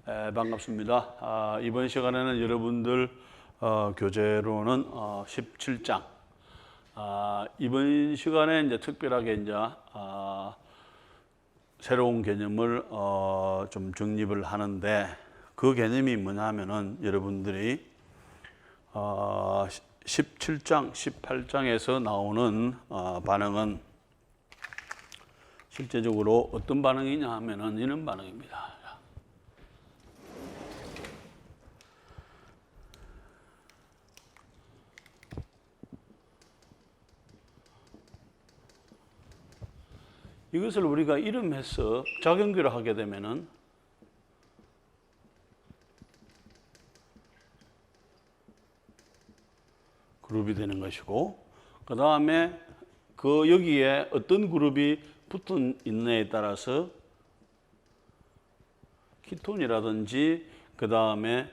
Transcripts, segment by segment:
반갑습니다. 이번 시간에는 여러분들 교재로는 17장. 이번 시간에 이제 특별하게 이제 새로운 개념을 좀 정립을 하는데, 그 개념이 뭐냐면은 여러분들이 17장, 18장에서 나오는 반응은 실제적으로 어떤 반응이냐 하면은 이런 반응입니다. 이것을 우리가 이름해서 작용기를 하게 되면은 그룹이 되는 것이고, 그 다음에 여기에 어떤 그룹이 붙어 있느냐에 따라서 키톤이라든지 그 다음에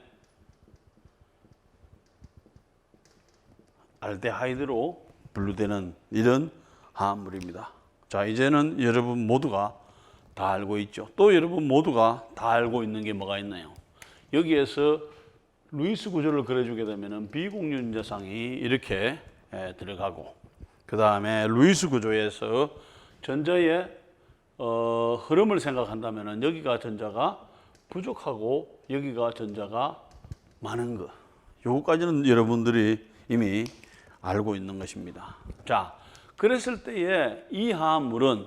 알데하이드로 분류되는 이런 화합물입니다. 자, 이제는 여러분 모두가 다 알고 있죠. 또 여러분 모두가 다 알고 있는 게 뭐가 있나요? 여기에서 루이스 구조를 그려주게 되면은 비공유전자상이 이렇게 들어가고, 그 다음에 루이스 구조에서 전자의 흐름을 생각한다면은 여기가 전자가 부족하고 여기가 전자가 많은 것, 요거까지는 여러분들이 이미 알고 있는 것입니다. 자, 그랬을 때에 이 화합물은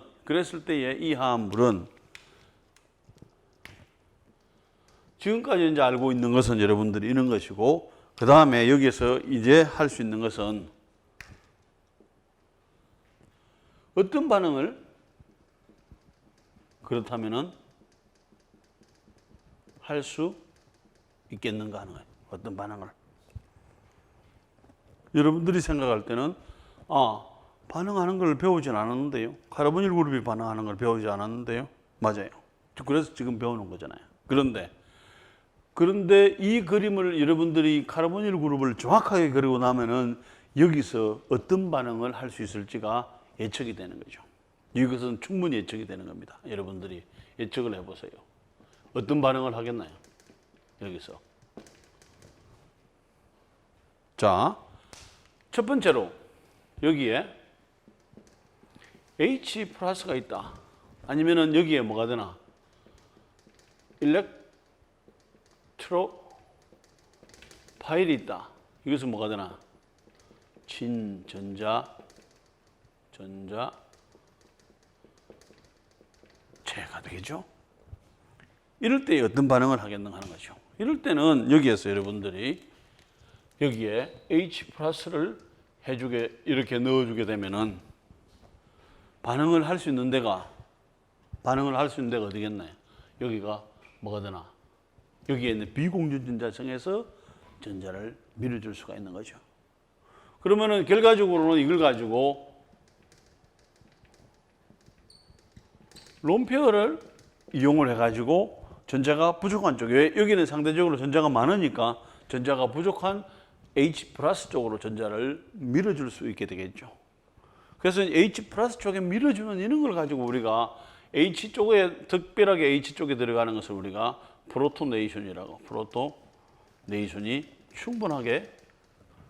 지금까지 이제 알고 있는 것은 여러분들이 이런 것이고, 그 다음에 여기서 이제 할 수 있는 것은 어떤 반응을 그렇다면은 할 수 있겠는가 하는 거예요. 어떤 반응을. 여러분들이 생각할 때는 반응하는 걸 배우진 않았는데요. 카르보닐 그룹이 반응하는 걸 배우지 않았는데요. 맞아요. 그래서 지금 배우는 거잖아요. 그런데 이 그림을 여러분들이 카르보닐 그룹을 정확하게 그리고 나면은 여기서 어떤 반응을 할 수 있을지가 예측이 되는 거죠. 이것은 충분히 예측이 되는 겁니다. 여러분들이 예측을 해보세요. 어떤 반응을 하겠나요? 여기서. 자, 첫 번째로 여기에 H 플러스가 있다. 아니면은 여기에 뭐가 되나? 파일이 있다. 이것은 뭐가 되나? 친전자, 제가 되겠죠? 이럴 때 어떤 반응을 하겠는가 하는 거죠. 이럴 때는 여기에서 여러분들이 여기에 H 플러스를 이렇게 넣어주게 되면은 반응을 할 수 있는 데가 어디겠나요? 여기가 뭐가 되나? 여기에 있는 비공유전자층에서 전자를 밀어줄 수가 있는 거죠. 그러면은 결과적으로는 이걸 가지고 롬페어를 이용을 해가지고 전자가 부족한 쪽에, 여기는 상대적으로 전자가 많으니까 전자가 부족한 H 플러스 쪽으로 전자를 밀어줄 수 있게 되겠죠. 그래서 H 플러스 쪽에 밀어주는 이런 걸 가지고 우리가 H 쪽에, 특별하게 H 쪽에 들어가는 것을 우리가 프로토네이션이라고, 프로토네이션이 충분하게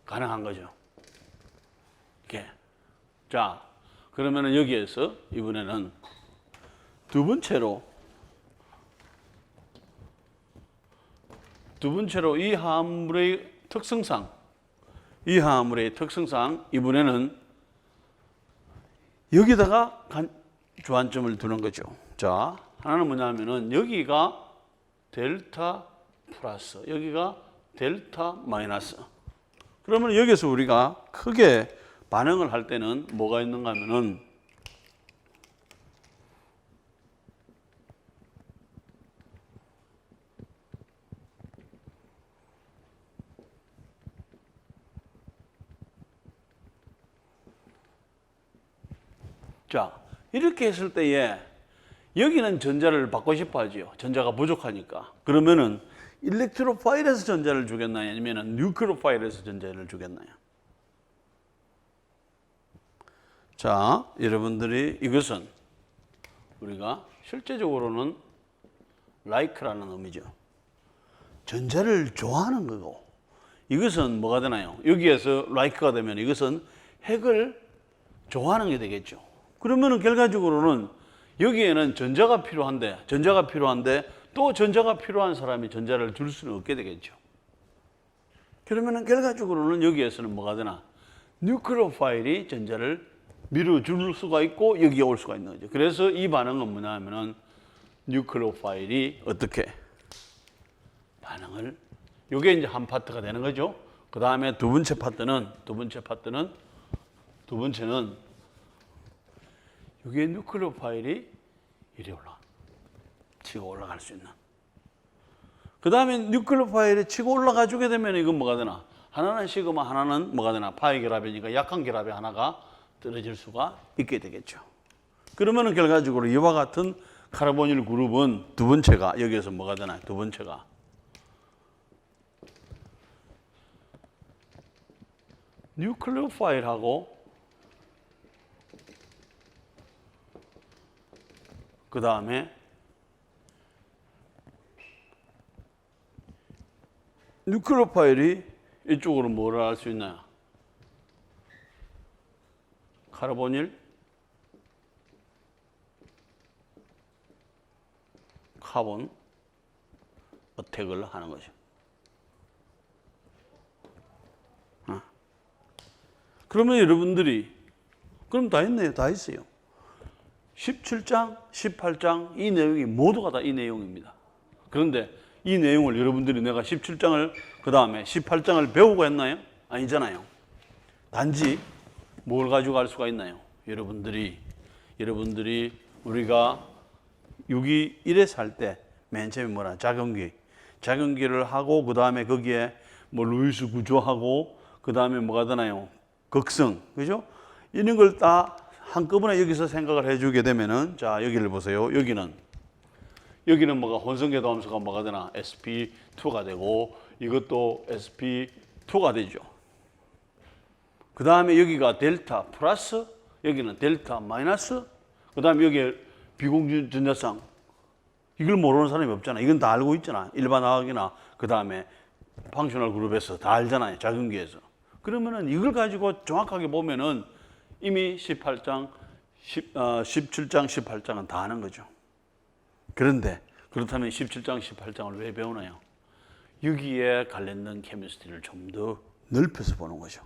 가능한 거죠. 이렇게. 자, 그러면은 여기에서 이번에는 두 번째로 이 화합물의 특성상 이번에는 여기다가 주안점을 두는 거죠. 자, 하나는 뭐냐면은 여기가 델타 플러스, 여기가 델타 마이너스. 그러면 여기서 우리가 크게 반응을 할 때는 뭐가 있는가 하면은 자, 이렇게 했을 때에 여기는 전자를 받고 싶어 하지요. 전자가 부족하니까. 그러면은 일렉트로파일에서 전자를 주겠나요? 아니면 뉴크로파일에서 전자를 주겠나요? 자, 여러분들이 이것은 우리가 실제적으로는 like라는 의미죠. 전자를 좋아하는 거고, 이것은 뭐가 되나요? 여기에서 like가 되면 이것은 핵을 좋아하는 게 되겠죠. 그러면은 결과적으로는 여기에는 전자가 필요한데 또 전자가 필요한 사람이 전자를 줄 수는 없게 되겠죠. 그러면은 결과적으로는 여기에서는 뭐가 되나? 뉴클레오파일이 전자를 밀어줄 수가 있고 여기에 올 수가 있는 거죠. 그래서 이 반응은 뭐냐 하면은 뉴클레오파일이 어떻게 반응을, 요게 이제 한 파트가 되는 거죠. 그 다음에 두 번째는 여기에 뉴클레오파일이 이리 치고 올라갈 수 있는. 그 다음에 뉴클레오파일이 치고 올라가 주게 되면 이건 뭐가 되나? 하나는 시그마, 하나는 뭐가 되나? 파이 결합이니까 약한 결합이 하나가 떨어질 수가 있게 되겠죠. 그러면은 결과적으로 이와 같은 카르보닐 그룹은 두 번째가 여기에서 뭐가 되나? 두 번째가 뉴클레오파일하고 그 다음에 뉴클레오파일이 이쪽으로 뭐를 할 수 있나요? 카르보닐, 카본 어택을 하는 거죠. 그러면 여러분들이 그럼 다 했네요. 다 했어요. 17장, 18장 이 내용이 모두가 다 이 내용입니다. 그런데 이 내용을 여러분들이 내가 17장을 그 다음에 18장을 배우고 했나요? 아니잖아요. 단지 뭘 가지고 갈 수가 있나요? 여러분들이 우리가 6기 1에서 할 때 맨 처음에 뭐라 작용기를 하고 그 다음에 거기에 뭐 루이스 구조하고 그 다음에 뭐가 되나요? 극성, 그죠? 이런 걸 다 한꺼번에 여기서 생각을 해주게 되면은 자 여기를 보세요. 여기는 뭐가 혼성계도 함수가 뭐가 되나? sp2가 되고 이것도 sp2가 되죠. 그 다음에 여기가 델타 플러스, 여기는 델타 마이너스, 그 다음에 여기에 비공유 전자쌍. 이걸 모르는 사람이 없잖아. 이건 다 알고 있잖아. 일반화학이나 그 다음에 펑셔널 그룹에서 다 알잖아요. 작용기에서. 그러면은 이걸 가지고 정확하게 보면은 이미 17장, 18장은 다 아는 거죠. 그런데 그렇다면 17장, 18장을 왜 배우나요? 여기에 관련된 케미스트리를 좀 더 넓혀서 보는 거죠.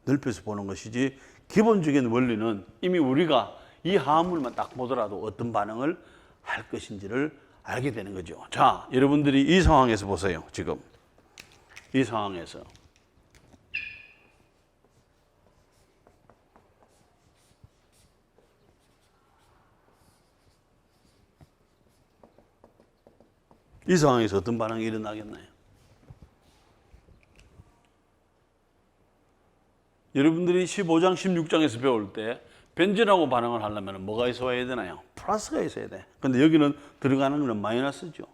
넓혀서 보는 것이지 기본적인 원리는 이미 우리가 이 화합물만 딱 보더라도 어떤 반응을 할 것인지를 알게 되는 거죠. 자, 여러분들이 이 상황에서 보세요. 지금 이 상황에서 어떤 반응이 일어나겠나요? 여러분들이 15장, 16장에서 배울 때 벤젠하고 반응을 하려면 뭐가 있어야 되나요? 플러스가 있어야 돼. 근데 여기는 들어가는 거는 마이너스죠.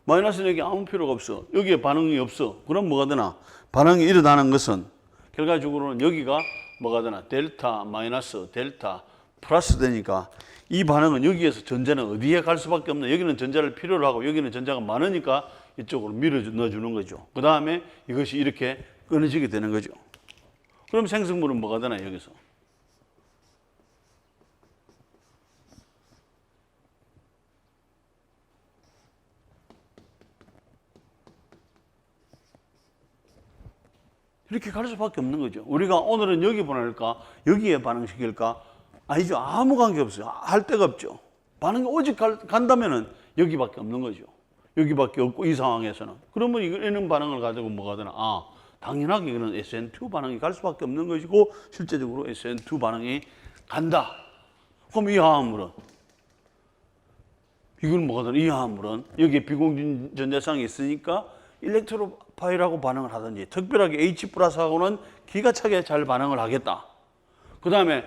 마이너스는 여기 아무 필요가 없어. 여기에 반응이 없어. 그럼 뭐가 되나? 반응이 일어나는 것은 결과적으로는 여기가 뭐가 되나? 델타 마이너스, 델타 플러스 되니까 이 반응은 여기에서 전자는 어디에 갈 수밖에 없나? 여기는 전자를 필요로 하고 여기는 전자가 많으니까 이쪽으로 밀어 넣어주는 거죠. 그 다음에 이것이 이렇게 끊어지게 되는 거죠. 그럼 생성물은 뭐가 되나요? 여기서. 이렇게 갈 수밖에 없는 거죠. 우리가 오늘은 여기 보낼까? 여기에 반응시킬까? 아니죠. 아무 관계 없어요. 할 데가 없죠. 반응이 오직 간다면은 여기밖에 없는 거죠. 여기밖에 없고 이 상황에서는. 그러면 이런 반응을 가지고 뭐가 되나? 아, 당연하게 이거는 SN2 반응이 갈 수밖에 없는 것이고 실제적으로 SN2 반응이 간다. 그럼 이 화합물은 이건 뭐가 되나? 이 화합물은 여기에 비공유 전자쌍이 있으니까 일렉트로파일하고 반응을 하든지 특별하게 H+하고는 기가 차게 잘 반응을 하겠다. 그 다음에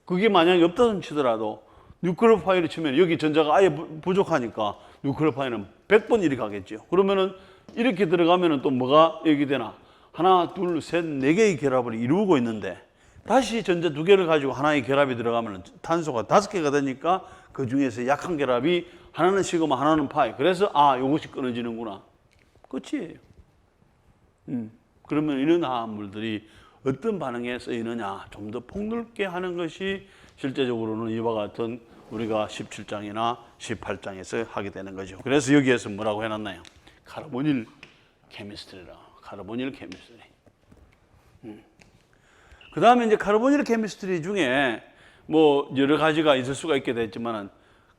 그게 만약에 없다는 치더라도 뉴클레오파일을 치면 여기 전자가 아예 부족하니까 뉴클레오파일은 100번 이렇게 가겠죠. 그러면은 이렇게 들어가면은 또 뭐가 여기 되나? 하나, 둘, 셋, 네 개의 결합을 이루고 있는데 다시 전자 두 개를 가지고 하나의 결합이 들어가면 탄소가 5개가 되니까 그 중에서 약한 결합이 하나는 시그마, 하나는 파이. 그래서 아, 이것이 끊어지는구나. 끝이에요. 그러면 이런 화합물들이 어떤 반응에 쓰이느냐 좀 더 폭넓게 하는 것이 실제적으로는 이와 같은 우리가 17장이나 18장에서 하게 되는 거죠. 그래서 여기에서 뭐라고 해놨나요? 카르보닐 케미스트리라. 카르보닐 케미스트리. 그 다음에 이제 카르보닐 케미스트리 중에 뭐 여러 가지가 있을 수가 있게 됐지만은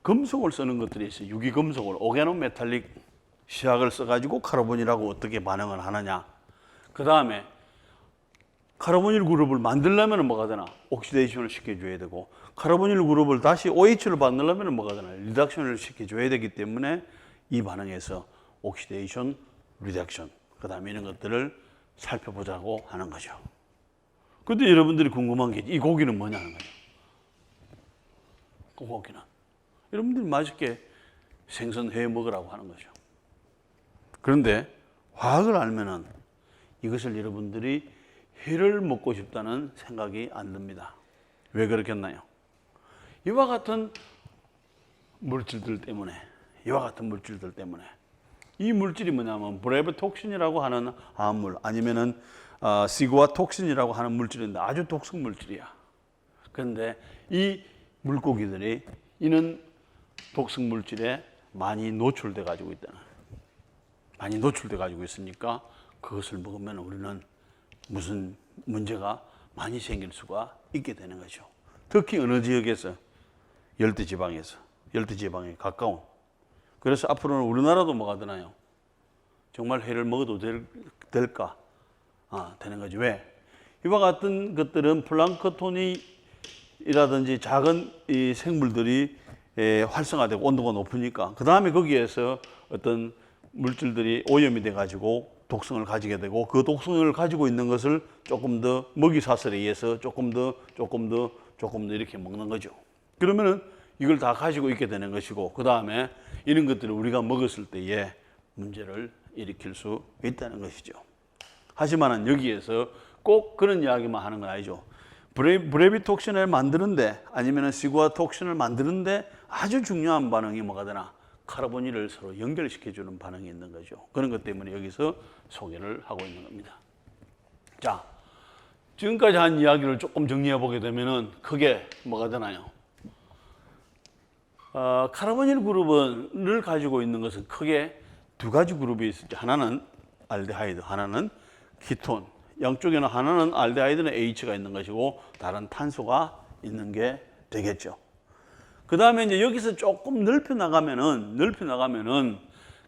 금속을 쓰는 것들이 있어요. 유기금속을 오게노메탈릭 시약을 써가지고 카르보닐하고 어떻게 반응을 하느냐. 그 다음에 카르보닐 그룹을 만들려면 뭐가 되나? 옥시데이션을 시켜줘야 되고, 카르보닐 그룹을 다시 OH를 만들려면 뭐가 되나? 리덕션을 시켜줘야 되기 때문에 이 반응에서 옥시데이션, 리덕션, 그 다음에 이런 것들을 살펴보자고 하는 거죠. 근데 여러분들이 궁금한 게 이 고기는 뭐냐는 거죠. 그 고기는 여러분들이 맛있게 생선 회 먹으라고 하는 거죠. 그런데 화학을 알면은 이것을 여러분들이 회를 먹고 싶다는 생각이 안 듭니다. 왜 그렇겠나요? 이와 같은 물질들 때문에, 이 물질이 뭐냐면 브레브톡신이라고 하는 화합물, 아니면은 시구아톡신이라고 하는 물질인데 아주 독성 물질이야. 그런데 이 물고기들이 이는 독성 물질에 많이 노출돼 가지고 있으니까 그것을 먹으면 우리는 무슨 문제가 많이 생길 수가 있게 되는 거죠. 특히 어느 지역에서 열대지방에 가까운. 그래서 앞으로는 우리나라도 뭐가 되나요? 정말 회를 먹어도 될까? 되는 거죠. 왜? 이와 같은 것들은 플랑크톤이라든지 작은 이 생물들이 활성화되고 온도가 높으니까 그 다음에 거기에서 어떤 물질들이 오염이 돼 가지고 독성을 가지게 되고, 그 독성을 가지고 있는 것을 조금 더 먹이 사슬에 의해서 조금 더 이렇게 먹는 거죠. 그러면은 이걸 다 가지고 있게 되는 것이고, 그 다음에 이런 것들을 우리가 먹었을 때에 문제를 일으킬 수 있다는 것이죠. 하지만은 여기에서 꼭 그런 이야기만 하는 건 아니죠. 브레비톡신을 만드는데, 아니면은 시구아톡신을 만드는데 아주 중요한 반응이 뭐가 되나? 카르보닐을 서로 연결시켜주는 반응이 있는 거죠. 그런 것 때문에 여기서 소개를 하고 있는 겁니다. 자, 지금까지 한 이야기를 조금 정리해 보게 되면은 크게 뭐가 되나요? 카르보닐 그룹을 가지고 있는 것은 크게 두 가지 그룹이 있었죠. 하나는 알데하이드, 하나는 키톤. 양쪽에는 하나는 알데하이드는 H가 있는 것이고 다른 탄소가 있는 게 되겠죠. 그 다음에 이제 여기서 조금 넓혀 나가면은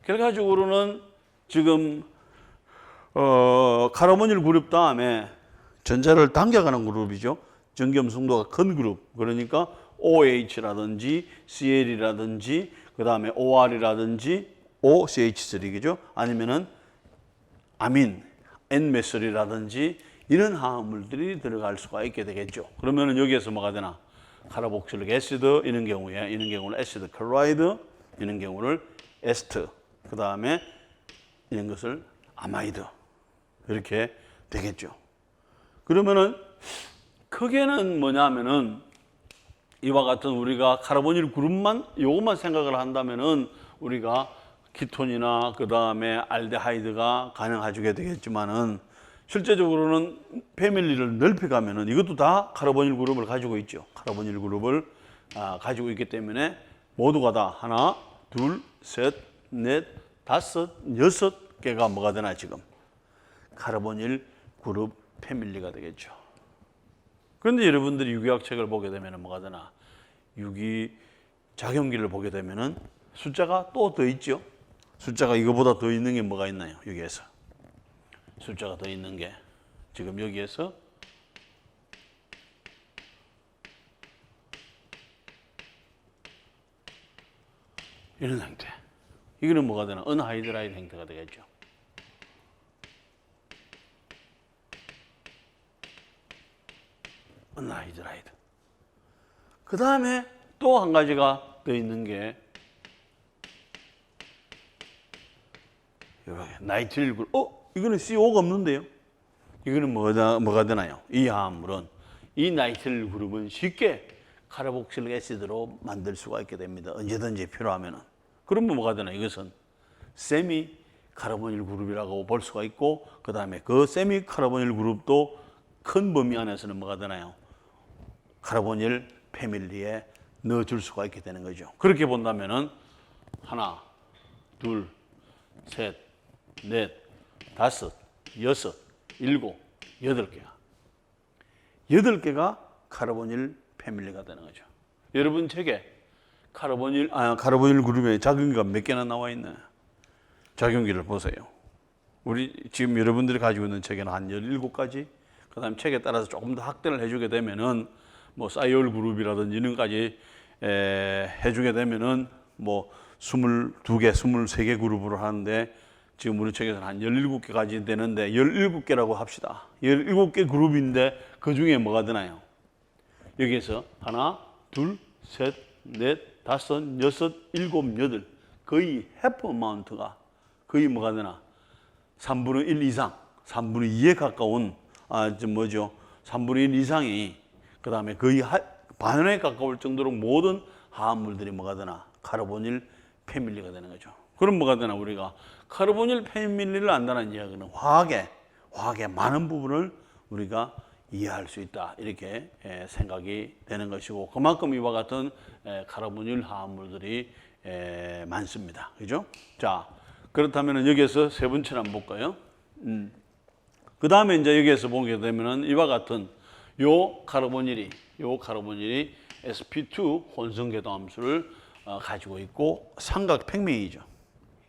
결과적으로는 지금 카르보닐 그룹 다음에 전자를 당겨가는 그룹이죠. 전기염성도가 큰 그룹. 그러니까 OH라든지 CL이라든지 그 다음에 OR이라든지 OCH3겠죠. 아니면은 아민, N메설이라든지 이런 화합물들이 들어갈 수가 있게 되겠죠. 그러면은 여기에서 뭐가 되나? 카르복실릭 애시드, 이런 경우는 애시드 클로라이드, 이런 경우를 에스트, 그 다음에 이런 것을 아마이드, 이렇게 되겠죠. 그러면은 크게는 뭐냐면은 이와 같은 우리가 카르보닐 그룹만 요것만 생각을 한다면은 우리가 키톤이나 그 다음에 알데하이드가 가능해지게 되겠지만은 실제적으로는 패밀리를 넓혀가면은 이것도 다 카르보닐 그룹을 가지고 있죠. 카르보닐 그룹을 가지고 있기 때문에 모두가 다 하나, 둘, 셋, 넷, 다섯, 여섯 개가 뭐가 되나 지금 카르보닐 그룹 패밀리가 되겠죠. 그런데 여러분들이 유기학책을 보게 되면 뭐가 되나? 유기 작용기를 보게 되면은 숫자가 또 더 있죠. 숫자가 이거보다 더 있는 게 뭐가 있나요? 여기에서 숫자가 더 있는 게 지금 여기에서 이런 형태. 이거는 뭐가 되나? 언하이드라이드 형태가 되겠죠. 언하이드라이드. 그 다음에 또 한 가지가 더 있는 게 나이트릴 그룹. 이거는 CO가 없는데요. 이거는 뭐가 되나요? 이 화합물은 이 나이트릴 그룹은 쉽게 카르복실릭 애시드로 만들 수가 있게 됩니다. 언제든지 필요하면은. 그러면 뭐가 되나? 이것은 세미 카르보닐 그룹이라고 볼 수가 있고, 그 다음에 그 세미 카르보닐 그룹도 큰 범위 안에서는 뭐가 되나요? 카르보닐 패밀리에 넣어줄 수가 있게 되는 거죠. 그렇게 본다면은 하나, 둘, 셋, 넷, 다섯, 여섯, 일곱, 여덟 개가. 8개가 카르보닐 패밀리가 되는 거죠. 여러분 책에 카르보닐 그룹의 작용기가 몇 개나 나와 있나요? 작용기를 보세요. 우리 지금 여러분들이 가지고 있는 책에는 한 17가지, 그 다음 책에 따라서 조금 더 확대를 해주게 되면은 뭐 사이올 그룹이라든지 이런 까지 해주게 되면은 뭐 22개, 23개 그룹으로 하는데 지금 우리 책에서는 한 17개까지 되는데 17개라고 합시다. 17개 그룹인데 그 중에 뭐가 되나요? 여기에서 하나, 둘, 셋, 넷, 다섯, 여섯, 일곱, 여덟, 거의 해프 어마운트가 거의 뭐가 되나? 3분의 1 이상, 3분의 2에 가까운 3분의 1 이상이, 그 다음에 거의 반에 가까울 정도로 모든 화합물들이 뭐가 되나? 카르보닐 패밀리가 되는 거죠. 그럼 뭐가 되나? 우리가 카르보닐 패밀리를 안다는 이야기는 화학의 많은 부분을 우리가 이해할 수 있다, 이렇게 생각이 되는 것이고, 그만큼 이와 같은 카르보닐 화합물들이 많습니다. 그죠? 자, 그렇다면 여기에서 세 번째를 한번 볼까요? 그 다음에 이제 여기에서 보게 되면은 이와 같은 요 카르보닐이 sp2 혼성 궤도함수를 가지고 있고 삼각평면이죠.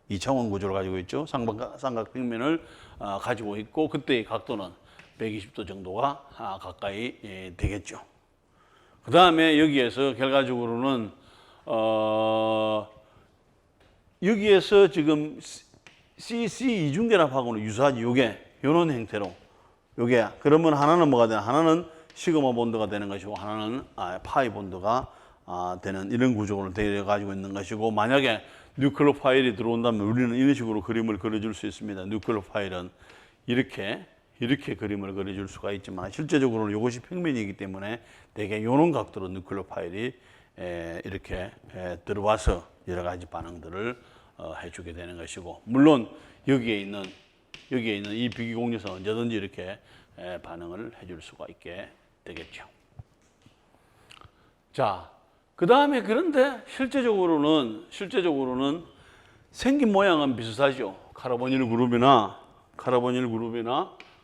2차원 구조를 가지고 있죠. 삼각평면을 가지고 있고, 그때의 각도는 120도 정도가 가까이 되겠죠. 그 다음에 여기에서 결과적으로는 여기에서 지금 CC 이중결합하고는 유사하지. 요런 형태로 요게, 그러면 하나는 뭐가 되나? 하나는 시그마 본드가 되는 것이고, 하나는 파이 본드가 되는 이런 구조를 되어 가지고 있는 것이고, 만약에 뉴클레오 파일이 들어온다면 우리는 이런 식으로 그림을 그려줄 수 있습니다. 뉴클레오 파일은 이렇게 그림을 그려줄 수가 있지만, 실제적으로는 이것이 평면이기 때문에 대개 이런 각도로 뉴클레오 파일이 이렇게 들어와서 여러 가지 반응들을 해주게 되는 것이고, 물론 여기에 있는 이 비기공유선 언제든지 이렇게 반응을 해줄 수가 있게 되겠죠. 자, 그 다음에 그런데 실제적으로는 생긴 모양은 비슷하죠. 카르보닐 그룹이나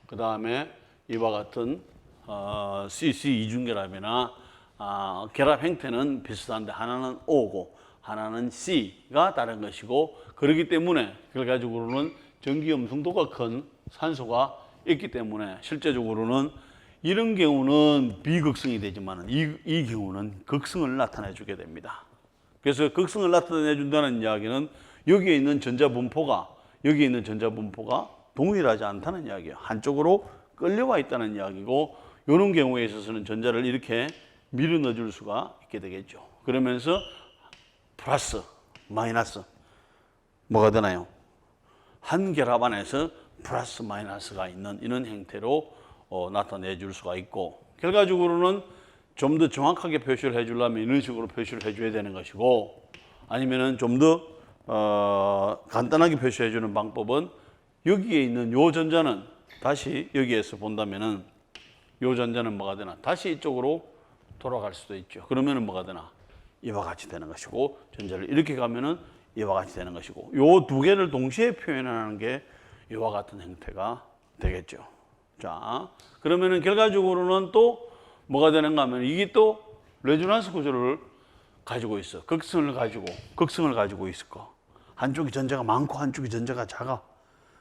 그 다음에 이와 같은 CC 이중결합이나 결합 형태는 비슷한데 하나는 O고 하나는 C가 다른 것이고, 그렇기 때문에 결과적으로는 전기 염성도가 큰 산소가 있기 때문에 실제적으로는 이런 경우는 비극성이 되지만 이 경우는 극성을 나타내 주게 됩니다. 그래서 극성을 나타내 준다는 이야기는 여기에 있는 전자 분포가 동일하지 않다는 이야기예요. 한쪽으로 끌려와 있다는 이야기고, 이런 경우에 있어서는 전자를 이렇게 밀어 넣어 줄 수가 있게 되겠죠. 그러면서 플러스, 마이너스 뭐가 되나요? 한 결합 안에서 플러스 마이너스가 있는 이런 형태로 나타내 줄 수가 있고, 결과적으로는 좀 더 정확하게 표시를 해주려면 이런 식으로 표시를 해줘야 되는 것이고, 아니면은 좀 더 간단하게 표시해 주는 방법은 여기에 있는 요 전자는 다시 여기에서 본다면은 요 전자는 뭐가 되나? 다시 이쪽으로 돌아갈 수도 있죠. 그러면은 뭐가 되나? 이와 같이 되는 것이고, 전자를 이렇게 가면은 이와 같이 되는 것이고, 요 두 개를 동시에 표현하는 게 이와 같은 형태가 되겠죠. 자, 그러면은 결과적으로는 또 뭐가 되는가 하면 이게 또 레조넌스 구조를 가지고 있어. 극성을 가지고 있을 거. 한쪽이 전자가 많고 한쪽이 전자가 작아.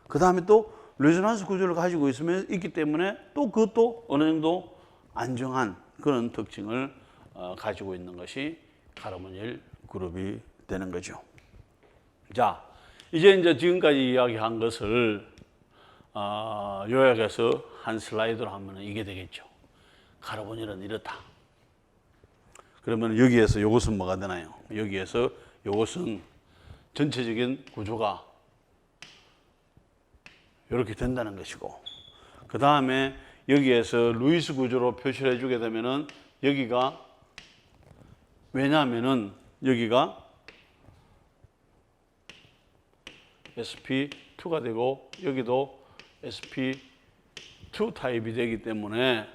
그 다음에 또 레조넌스 구조를 가지고 있기 때문에 또 그것도 어느 정도 안정한 그런 특징을 가지고 있는 것이 카르보닐 그룹이 되는 거죠. 자, 이제 지금까지 이야기한 것을 요약해서 한 슬라이드로 하면 이게 되겠죠. 카르보닐은 이렇다. 그러면 여기에서 이것은 뭐가 되나요? 여기에서 이것은 전체적인 구조가 이렇게 된다는 것이고, 그 다음에 여기에서 루이스 구조로 표시를 해주게 되면은 여기가, 왜냐하면은 여기가 sp sp2가 되고 여기도 sp2 타입이 되기 때문에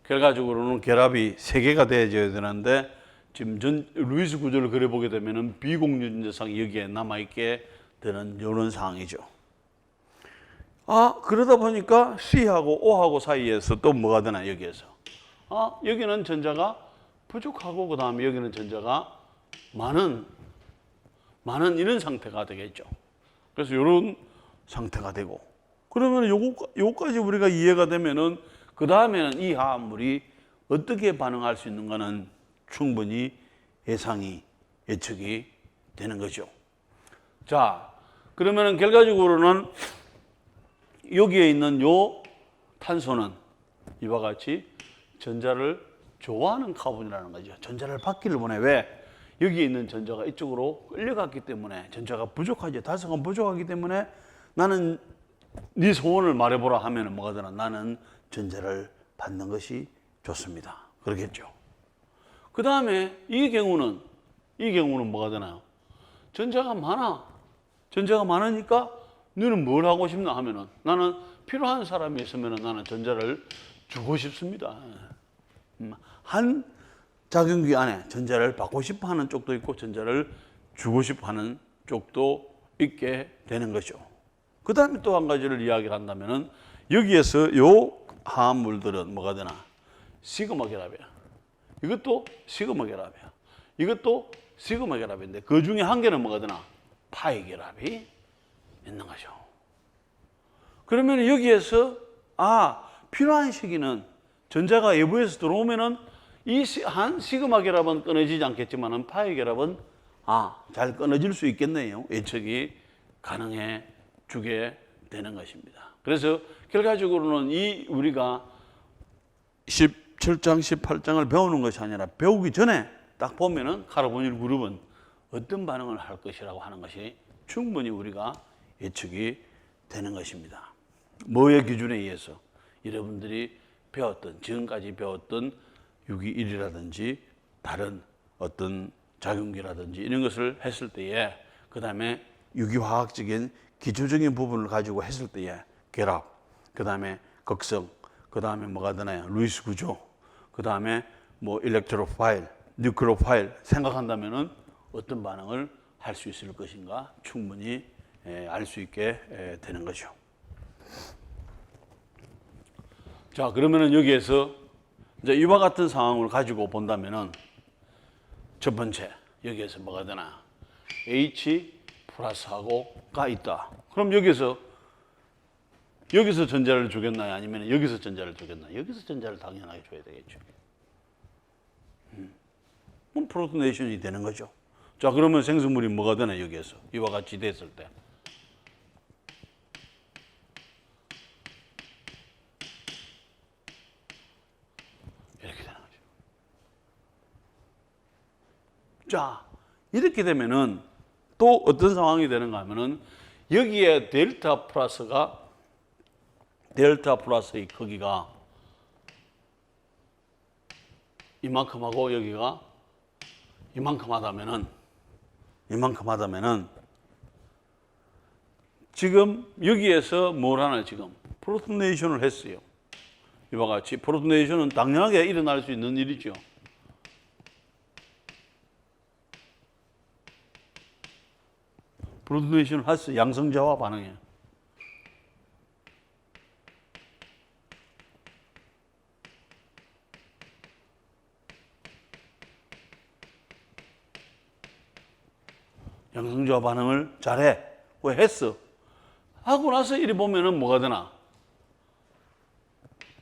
결과적으로는 결합이 3개가 되어져야 되는데 지금 루이스 구조를 그려보게 되면은 비공유전자상이 여기에 남아있게 되는 이런 상황이죠. 그러다 보니까 C하고 O하고 사이에서 또 뭐가 되나, 여기에서. 여기는 전자가 부족하고, 그 다음에 여기는 전자가 많은 이런 상태가 되겠죠. 그래서 이런 상태가 되고. 그러면 요거까지 우리가 이해가 되면은, 그 다음에는 이 화합물이 어떻게 반응할 수 있는가는 충분히 예측이 되는 거죠. 자, 그러면은 결과적으로는 여기에 있는 요 탄소는 이와 같이 전자를 좋아하는 카본이라는 거죠. 전자를 받기를 원해. 왜? 여기에 있는 전자가 이쪽으로 끌려갔기 때문에, 전자가 부족하지, 다소가 부족하기 때문에 나는 네 소원을 말해보라 하면 뭐가 되나? 나는 전자를 받는 것이 좋습니다. 그러겠죠. 그 다음에 이 경우는 뭐가 되나요? 전자가 많아. 전자가 많으니까 너는 뭘 하고 싶나 하면은, 나는 필요한 사람이 있으면 나는 전자를 주고 싶습니다. 한 작용기 안에 전자를 받고 싶어 하는 쪽도 있고 전자를 주고 싶어 하는 쪽도 있게 되는 거죠. 그 다음에 또 한 가지를 이야기를 한다면은, 여기에서 요 화합물들은 뭐가 되나? 시그마 결합이야. 이것도 시그마 결합이야. 이것도 시그마 결합인데, 그 중에 한 개는 뭐가 되나? 파이 결합이 있는 거죠. 그러면 여기에서 필요한 시기는 전자가 외부에서 들어오면은 이 한 시그마 결합은 끊어지지 않겠지만은 파이 결합은 잘 끊어질 수 있겠네요. 예측이 가능해 주게 되는 것입니다. 그래서 결과적으로는 우리가 17장, 18장을 배우는 것이 아니라 배우기 전에 딱 보면은 카르보닐 그룹은 어떤 반응을 할 것이라고 하는 것이 충분히 우리가 예측이 되는 것입니다. 뭐의 기준에 의해서? 여러분들이 지금까지 배웠던 유기1이라든지 다른 어떤 작용기라든지 이런 것을 했을 때에, 그 다음에 유기화학적인 기초적인 부분을 가지고 했을 때에 결합, 그 다음에 극성, 그 다음에 뭐가 되나요? 루이스 구조, 그 다음에 일렉트로파일, 뉴클로파일 생각한다면은 어떤 반응을 할 수 있을 것인가 충분히 알 수 있게 되는 거죠. 자, 그러면은 여기에서 이제 이와 같은 상황을 가지고 본다면은, 첫 번째, 여기에서 뭐가 되나? H 플러스하고가 있다. 그럼 여기서 전자를 주겠나요? 아니면 여기서 전자를 주겠나요? 여기서 전자를 당연하게 줘야 되겠죠. 프로토네이션이 되는 거죠. 자, 그러면 생성물이 뭐가 되나, 여기에서? 이와 같이 됐을 때. 이렇게 되는 거죠. 자, 이렇게 되면은 또 어떤 상황이 되는가 하면은, 여기에 델타 플러스의 크기가 이만큼 하고 여기가 이만큼 하다면은 지금 여기에서 뭘 하나, 지금 프로토네이션을 했어요. 이와 같이 프로토네이션은 당연하게 일어날 수 있는 일이죠. 프로토네이션을 했어요. 양성자와 반응해. 양성자와 반응을 잘해. 왜 했어? 하고 나서 이리 보면은 뭐가 되나?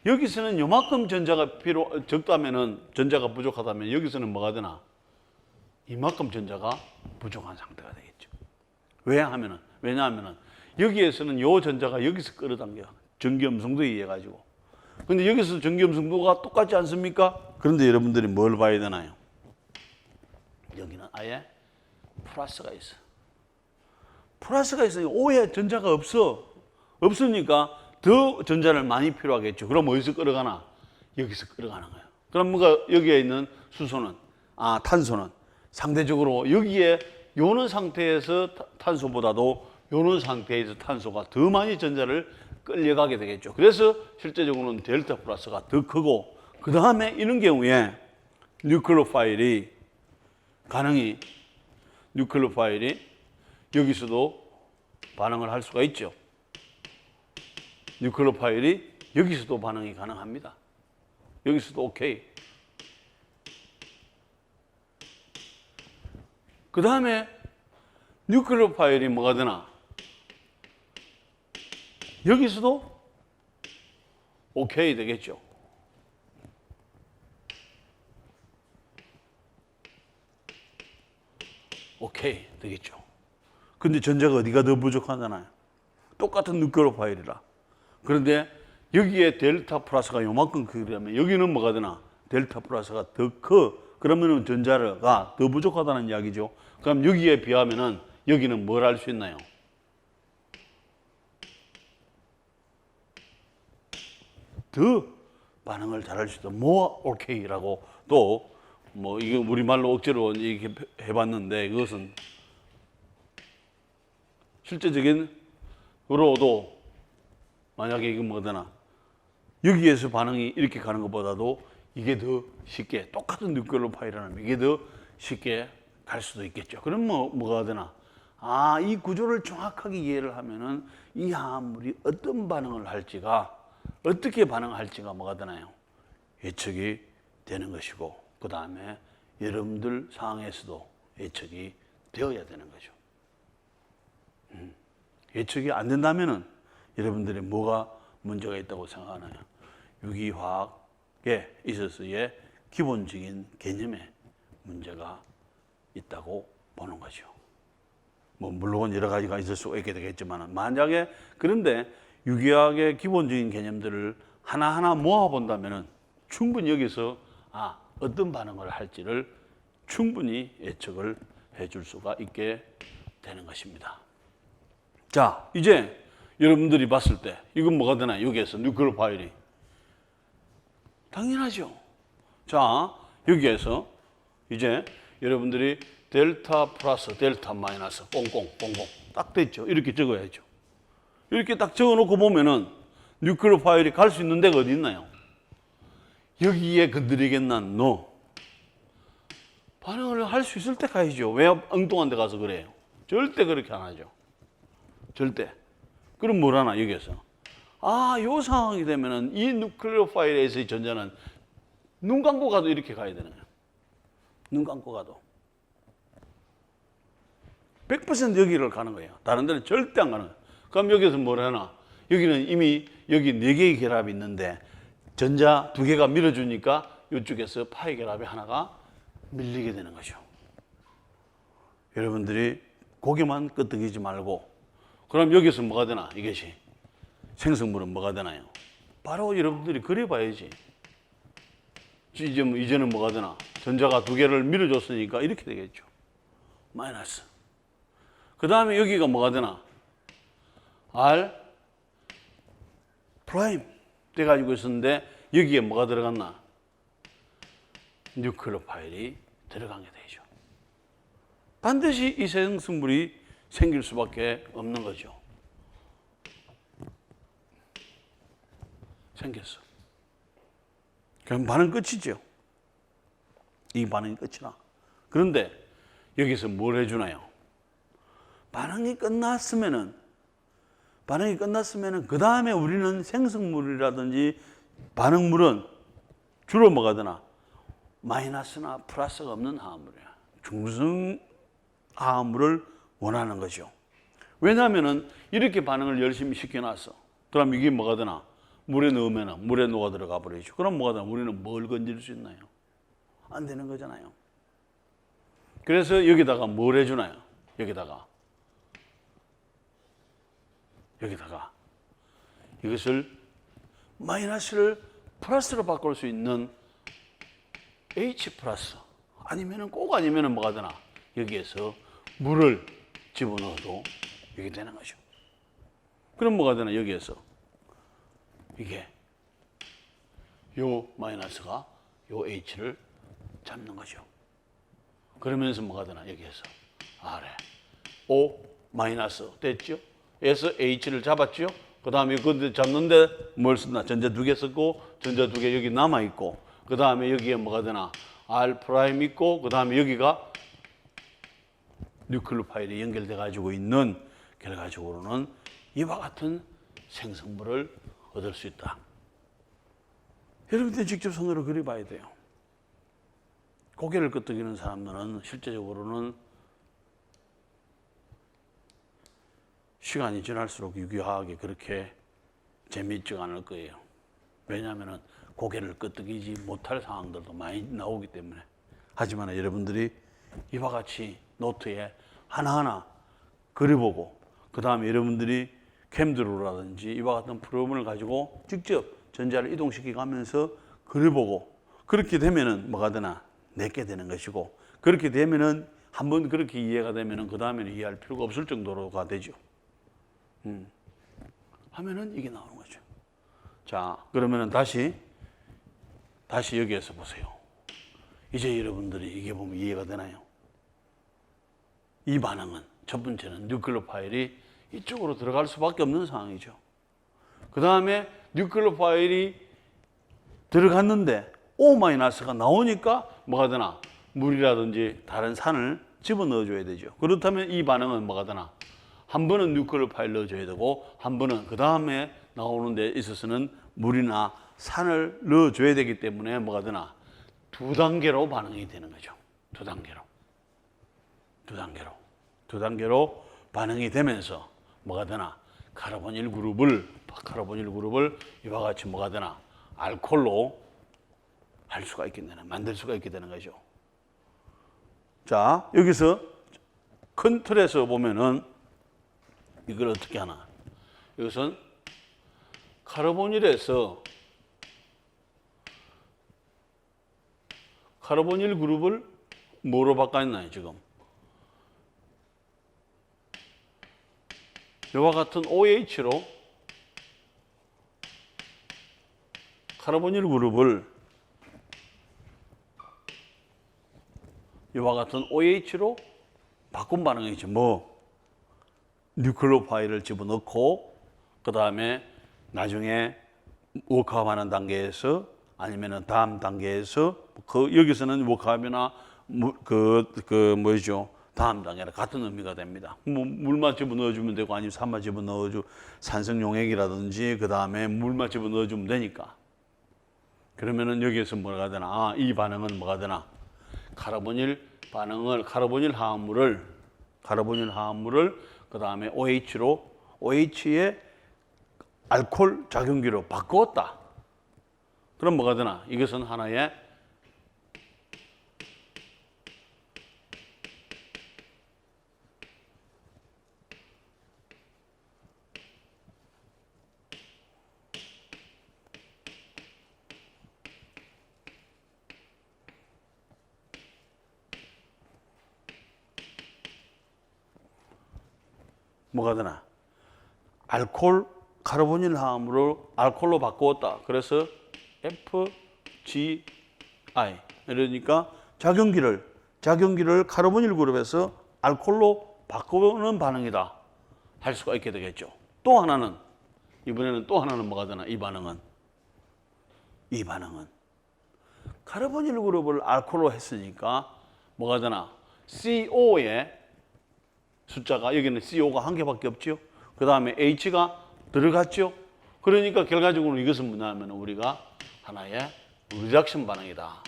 여기서는 요만큼 전자가 적다면은, 전자가 부족하다면 여기서는 뭐가 되나? 이만큼 전자가 부족한 상태가 되겠죠. 왜냐하면은 여기에서는 요 전자가 여기서 끌어당겨. 전기음성도에 의해 가지고. 근데 여기서 전기음성도가 똑같지 않습니까? 그런데 여러분들이 뭘 봐야 되나요? 여기는 아예 플러스가 있어. 플러스가 있으니 O에 전자가 없으니까 더 전자를 많이 필요하겠죠. 그럼 어디서 끌어가나? 여기서 끌어가는 거예요. 그럼 여기에 있는 탄소는 상대적으로 여기에 요는 상태에서 탄소보다도 이런 상태에서 탄소가 더 많이 전자를 끌려가게 되겠죠. 그래서 실제적으로는 델타 플러스가 더 크고, 그 다음에 이런 경우에 뉴클레오파일이 여기서도 반응을 할 수가 있죠. 뉴클레오파일이 여기서도 반응이 가능합니다. 여기서도 오케이. 그 다음에 뉴클레오파일이 뭐가 되나? 여기서도 오케이 되겠죠. 오케이 되겠죠. 근데 전자가 어디가 더 부족하잖아요. 똑같은 뉴클레오파일이라. 그런데 여기에 델타 플러스가 요만큼 크려면 여기는 뭐가 되나? 델타 플러스가 더 커. 그러면은 전자가 더 부족하다는 이야기죠. 그럼 여기에 비하면은 여기는 뭘 할 수 있나요? 더 반응을 잘할 수 있다. more okay라고 또 뭐 이거 우리말로 억지로 이렇게 해봤는데 이것은 실제적인으로도 만약에 이거 뭐되나 여기에서 반응이 이렇게 가는 것보다도 이게 더 쉽게 똑같은 뉴클레오파일이라면 이게 더 쉽게 갈 수도 있겠죠. 그럼 뭐가 되나? 아, 이 구조를 정확하게 이해를 하면은 이 화합물이 어떤 반응을 할지가 어떻게 반응할지가 뭐가 되나요? 예측이 되는 것이고 그 다음에 여러분들 상황에서도 예측이 되어야 되는 거죠. 예측이 안 된다면은 여러분들이 뭐가 문제가 있다고 생각하나요? 유기화학에 있어서의 기본적인 개념에 문제가 있다고 보는 거죠. 뭐 물론 여러 가지가 있을 수 있게 되겠지만 만약에 그런데 유기화학의 기본적인 개념들을 하나하나 모아본다면은 충분히 여기서 어떤 반응을 할지를 충분히 예측을 해줄 수가 있게 되는 것입니다. 자, 이제 여러분들이 봤을 때 이건 뭐가 되나요? 여기에서 뉴클레오파일이 당연하죠. 자, 여기에서 이제 여러분들이 델타 플러스 델타 마이너스 꽁꽁 딱 됐죠. 이렇게 적어야죠. 이렇게 딱 적어놓고 보면은 뉴클레오파일이 갈 수 있는 데가 어디 있나요? 여기에 건드리겠나? No. 반응을 할 수 있을 때 가야죠. 왜 엉뚱한 데 가서 그래요? 절대 그렇게 안 하죠. 절대. 그럼 뭘 하나 여기에서? 요 상황이 되면은 이 뉴클레오파일에서의 전자는 눈 감고 가도 이렇게 가야 되는 거예요. 눈 감고 가도. 100% 여기를 가는 거예요. 다른 데는 절대 안 가는 거예요. 그럼 여기서 뭘 하나? 여기는 이미 여기 4개의 결합이 있는데 전자 2개가 밀어주니까 이쪽에서 파이 결합이 하나가 밀리게 되는 거죠. 여러분들이 고개만 끄덕이지 말고 그럼 여기서 뭐가 되나? 이것이 생성물은 뭐가 되나요? 바로 여러분들이 그려봐야지. 이제는 뭐가 되나? 전자가 2개를 밀어줬으니까 이렇게 되겠죠. 마이너스. 그 다음에 여기가 뭐가 되나? R 프라임 돼가지고 있었는데 여기에 뭐가 들어갔나? 뉴클레오파일이 들어간 게 되죠. 반드시 이 생성물이 생길 수밖에 없는 거죠. 생겼어. 그럼 반응 끝이죠. 이 반응이 끝이나. 그런데 여기서 뭘 해주나요? 반응이 끝났으면은 그 다음에 우리는 생성물이라든지 반응물은 주로 뭐가 되나? 마이너스나 플러스가 없는 화합물이야. 중성 화합물을 원하는 거죠. 왜냐하면은 이렇게 반응을 열심히 시켜놨어. 그럼 이게 뭐가 되나? 물에 넣으면 물에 녹아 들어가 버리죠. 그럼 뭐가 되나? 우리는 뭘 건질 수 있나요? 안 되는 거잖아요. 그래서 여기다가 뭘 해주나요? 여기다가 이것을 마이너스를 플러스로 바꿀 수 있는 H 플러스 아니면은 꼭 아니면은 뭐가 되나? 여기에서 물을 집어넣어도 이게 되는 거죠. 그럼 뭐가 되나? 여기에서 이게 요 마이너스가 요 H를 잡는 거죠. 그러면서 뭐가 되나? 여기에서 R에 O 마이너스 됐죠? 에서 H를 잡았죠? 그 다음에 그런데 잡는데 뭘 쓴다? 전자 2개 썼고, 전자 2개 여기 남아있고, 그 다음에 여기에 뭐가 되나? R 프라임 있고, 그 다음에 여기가 뉴클리오파일이 연결돼 가지고 있는 결과적으로는 이와 같은 생성물을 얻을 수 있다. 여러분들 직접 손으로 그려봐야 돼요. 고개를 끄덕이는 사람들은 실제적으로는 시간이 지날수록 유기화학이 그렇게 재미있지가 않을 거예요. 왜냐하면 고개를 끄덕이지 못할 상황들도 많이 나오기 때문에. 하지만 여러분들이 이와 같이 노트에 하나하나 그려보고, 그 다음에 여러분들이 캠드로라든지 이와 같은 프로그램을 가지고 직접 전자를 이동시켜 가면서 그려보고, 그렇게 되면은 뭐가 되나? 내게 되는 것이고, 그렇게 되면은 한번 그렇게 이해가 되면은 그 다음에는 이해할 필요가 없을 정도로가 되죠. 하면은 이게 나오는 거죠. 자, 그러면은 다시 여기에서 보세요. 이제 여러분들이 이게 보면 이해가 되나요? 이 반응은 첫 번째는 뉴클리오파일이 이쪽으로 들어갈 수밖에 없는 상황이죠. 그 다음에 뉴클리오파일이 들어갔는데 O-가 나오니까 뭐가 되나? 물이라든지 다른 산을 집어넣어 줘야 되죠. 그렇다면 이 반응은 뭐가 되나? 한 번은 뉴클리오파일 넣어줘야 되고, 한 번은 그 다음에 나오는 데 있어서는 물이나 산을 넣어줘야 되기 때문에 뭐가 되나? 2단계로 반응이 되는 거죠. 2단계로 반응이 되면서 뭐가 되나? 카르보닐 그룹을 이와 같이 뭐가 되나? 알코올로 할 수가 있게 되는, 만들 수가 있게 되는 거죠. 자, 여기서 큰 틀에서 보면은 이걸 어떻게 하나? 이것은 카르보닐에서 카르보닐 그룹을 뭐로 바꿨나요, 지금? 이와 같은 OH로 카르보닐 그룹을 이와 같은 OH로 바꾼 반응이죠. 뭐 뉴클리오파일을 집어넣고, 그 다음에 나중에 워크업하는 단계에서 아니면은 다음 단계에서 여기서는 워크업이나 뭐죠? 다음 단계랑 같은 의미가 됩니다. 뭐 물만 집어넣어주면 되고, 아니면 산만 집어넣어주 산성용액이라든지 그 다음에 물만 집어넣어주면 되니까. 그러면은 여기에서 뭐가 되나? 아, 이 반응은 뭐가 되나? 카르보닐 화합물을 그 다음에 OH의 알코올 작용기로 바꾸었다. 그럼 뭐가 되나? 이것은 하나의 뭐가 되나? 카르보닐 화합물을 알코올로 바꾸었다. 그래서 FGI. 그러니까 작용기를 카르보닐 그룹에서 알코올로 바꾸는 반응이다. 할 수가 있게 되겠죠. 이번에는 또 하나는 뭐가 되나? 이 반응은 카르보닐 그룹을 알코올로 했으니까 뭐가 되나? CO의 숫자가, 여기는 CO가 한 개밖에 없죠. 그 다음에 H가 들어갔죠. 그러니까 결과적으로 이것은 뭐냐면 우리가 하나의 리덕션 반응이다.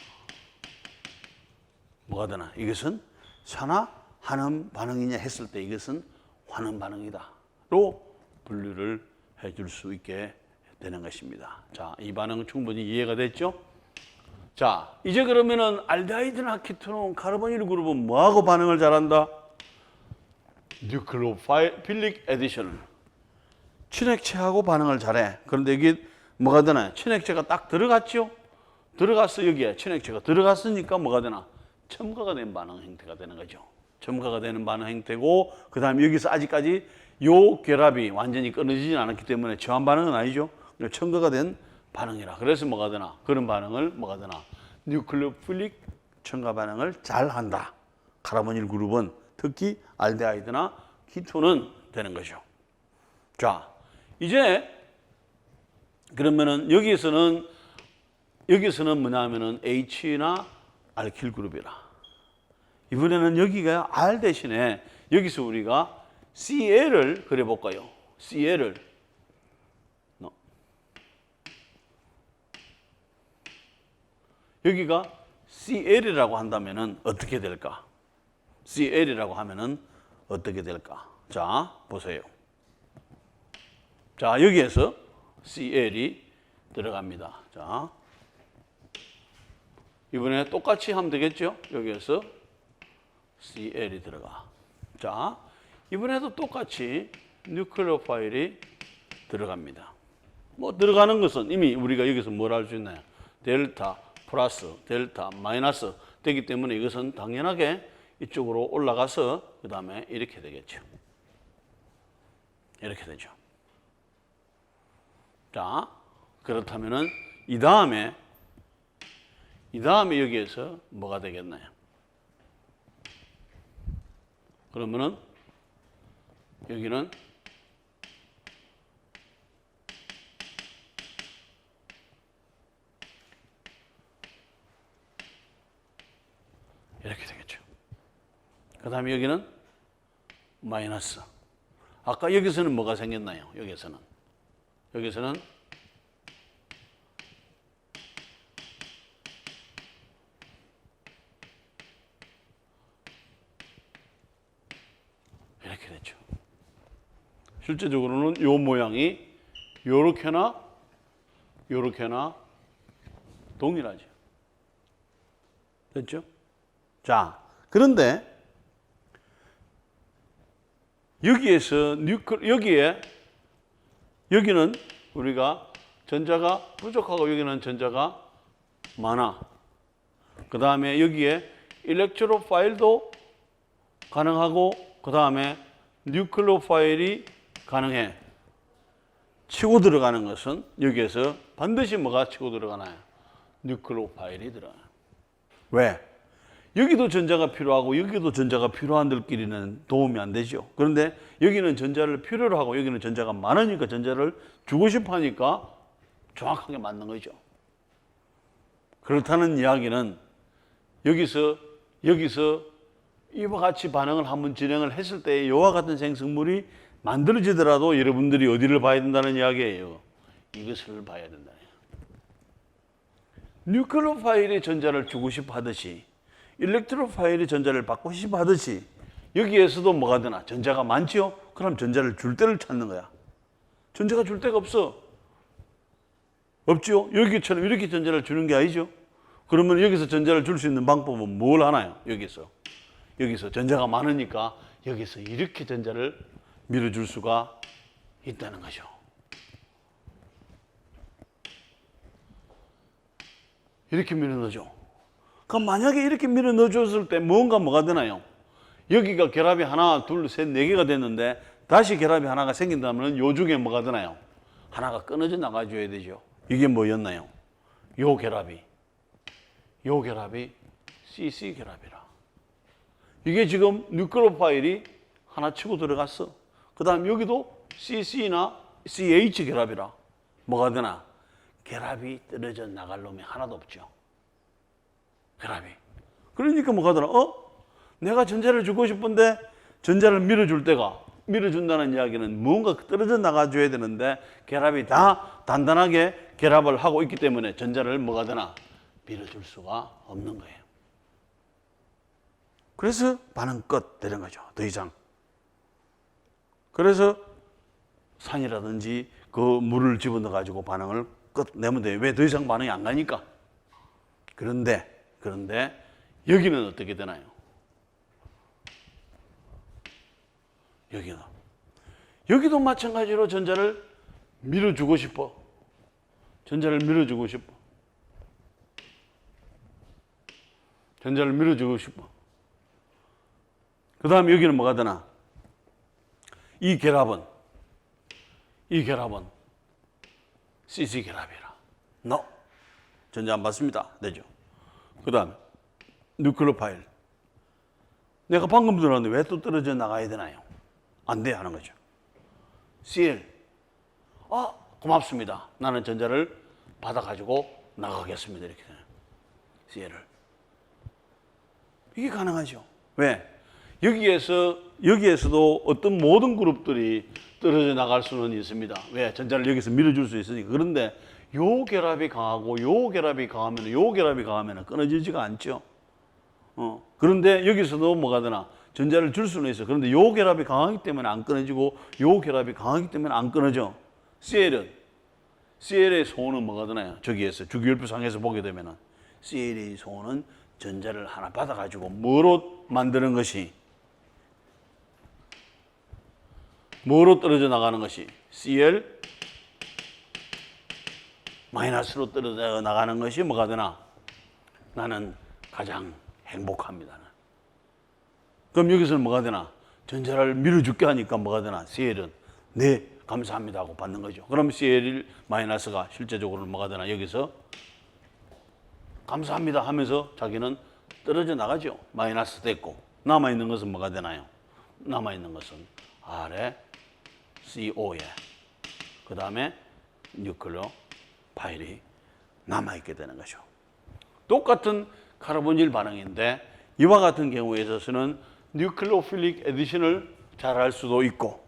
뭐가 되나? 이것은 산화환원 반응이냐 했을 때 이것은 환원 반응이다로 분류를 해줄 수 있게 되는 것입니다. 자, 이 반응은 충분히 이해가 됐죠? 자, 이제 그러면은 알데하이드나 키토론 카르보닐 그룹은 뭐하고 반응을 잘한다? 뉴클리오필릭 에디션. 친액체하고 반응을 잘해. 그런데 이게 뭐가 되나? 친액체가 딱 들어갔죠? 들어갔어, 여기에. 친액체가 들어갔으니까 뭐가 되나? 첨가가 된 반응 형태가 되는 거죠. 첨가가 되는 반응 형태고, 그 다음에 여기서 아직까지 요 결합이 완전히 끊어지진 않았기 때문에 저한 반응은 아니죠. 첨가가 된 반응이라. 그래서 뭐가 되나? 그런 반응을 뭐가 되나? 뉴클리오필릭 첨가 반응을 잘 한다. 카르보닐 그룹은 특히 알데하이드나 히토는 되는 거죠. 자, 이제 그러면은 여기서는 뭐냐면은 H나 알킬 그룹이라. 이번에는 여기가 R 대신에 여기서 우리가 Cl을 그려볼까요? Cl을 여기가 Cl이라고 한다면은 어떻게 될까? Cl이라고 하면은 어떻게 될까? 자, 보세요. 자, 여기에서 Cl이 들어갑니다. 자, 이번에 똑같이 하면 되겠죠? 여기에서 Cl이 들어가. 자, 이번에도 똑같이 뉴클레오파일이 들어갑니다. 뭐 들어가는 것은 이미 우리가 여기서 뭘 할 수 있나요? 델타 플러스 델타 마이너스 되기 때문에 이것은 당연하게 이쪽으로 올라가서 그 다음에 이렇게 되겠죠. 이렇게 되죠. 자, 그렇다면은 이 다음에 여기에서 뭐가 되겠나요? 그러면은 여기는 이렇게 되겠죠. 그 다음에 여기는 마이너스. 아까 여기서는 뭐가 생겼나요? 여기서는 이렇게 됐죠. 실제적으로는 이 모양이 요렇게나 동일하죠. 됐죠? 자, 그런데 여기에서 여기는 우리가 전자가 부족하고 여기는 전자가 많아. 그 다음에 여기에 일렉트로파일도 가능하고 그 다음에 뉴클레오파일이 가능해. 치고 들어가는 것은 여기에서 반드시 뭐가 치고 들어가나요? 뉴클레오파일이 들어가요. 왜? 여기도 전자가 필요하고 여기도 전자가 필요한 들끼리는 도움이 안 되죠. 그런데 여기는 전자를 필요로 하고 여기는 전자가 많으니까 전자를 주고 싶어 하니까 정확하게 맞는 거죠. 그렇다는 이야기는 여기서 이와 같이 반응을 한번 진행을 했을 때 이와 같은 생성물이 만들어지더라도 여러분들이 어디를 봐야 된다는 이야기예요. 이것을 봐야 된다. 뉴클레오파일이 전자를 주고 싶어 하듯이 일렉트로파일이 전자를 받고 싶어 하듯이 여기에서도 뭐가 되나? 전자가 많지요? 그럼 전자를 줄 때를 찾는 거야. 전자가 줄 데가 없어. 없죠? 여기처럼 이렇게 전자를 주는 게 아니죠? 그러면 여기서 전자를 줄 수 있는 방법은 뭘 하나요? 여기서 전자가 많으니까 여기서 이렇게 전자를 밀어줄 수가 있다는 거죠. 이렇게 밀어 넣어줘. 그럼 만약에 이렇게 밀어 넣어줬을 때 뭐가 되나요? 여기가 결합이 하나, 둘, 셋, 네 개가 됐는데 다시 결합이 하나가 생긴다면 요 중에 뭐가 되나요? 하나가 끊어져 나가줘야 되죠. 이게 뭐였나요? 요 결합이 CC 결합이라. 이게 지금 뉴클레오파일이 하나 치고 들어갔어. 그 다음 여기도 CC나 CH 결합이라. 뭐가 되나? 결합이 떨어져 나갈 놈이 하나도 없죠. 결합이. 그러니까 뭐가 되나? 내가 전자를 주고 싶은데 전자를 밀어준다는 이야기는 무언가 떨어져 나가줘야 되는데 결합이 다 단단하게 결합을 하고 있기 때문에 전자를 뭐가 되나? 밀어줄 수가 없는 거예요. 그래서 반응 끝 되는 거죠. 더 이상. 그래서 산이라든지 그 물을 집어넣어 가지고 반응을 끝 내면 돼요. 왜 더 이상 반응이 안 가니까. 그런데 여기는 어떻게 되나요? 여기도 마찬가지로 전자를 밀어주고 싶어. 전자를 밀어주고 싶어. 그 다음에 여기는 뭐가 되나? 이 결합은 CC 결합이라. No. 전자 안 받습니다. 되죠. 그 다음에 뉴클레오파일. 내가 방금 들었는데 왜 또 떨어져 나가야 되나요? 안 돼 하는 거죠. CL. 고맙습니다. 나는 전자를 받아가지고 나가겠습니다. 이렇게 되는 CL을. 이게 가능하죠. 왜? 여기에서도 어떤 모든 그룹들이 떨어져 나갈 수는 있습니다. 왜? 전자를 여기서 밀어줄 수 있으니까. 그런데 요 결합이 강하고 요 결합이 강하면 끊어지지가 않죠. 그런데 여기서도 뭐가 되나? 전자를 줄 수는 있어. 그런데 요 결합이 강하기 때문에 안 끊어지고 요 결합이 강하기 때문에 안 끊어져. CL의 소원은 뭐가 되나요? 저기에서 주기율표상에서 보게 되면은 CL의 소원은 전자를 하나 받아가지고 뭐로 만드는 것이? 뭐로 떨어져 나가는 것이? CL 마이너스로 떨어져 나가는 것이 뭐가 되나? 나는 가장 행복합니다. 그럼 여기서는 뭐가 되나? 전자를 밀어줄게 하니까 뭐가 되나? CL은 네, 감사합니다 하고 받는 거죠. 그럼 CL 마이너스가 실제적으로는 뭐가 되나? 여기서 감사합니다 하면서 자기는 떨어져 나가죠. 마이너스 됐고. 남아있는 것은 뭐가 되나요? 남아있는 것은 아래 CO에 그 다음에 뉴클레오 파일이 남아있게 되는 거죠. 똑같은 카르보닐 반응인데 이와 같은 경우에 있어서는 뉴클레오필릭 에디션을 잘 할 수도 있고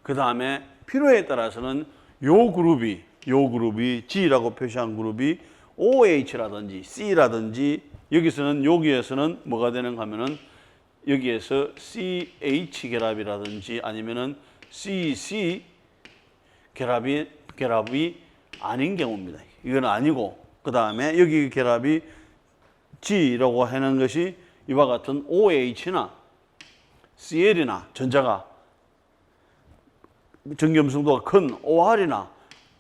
그 다음에 필요에 따라서는 요 그룹이 G라고 표시한 그룹이 OH라든지 C라든지 여기에서는 뭐가 되는가 하면은 여기에서 CH 결합이라든지 아니면은 CC 결합이 아닌 경우입니다. 이건 아니고 그 다음에 여기 결합이 G라고 하는 것이 이와 같은 OH나 CL이나 전자가 전기음성도가 큰 OR이나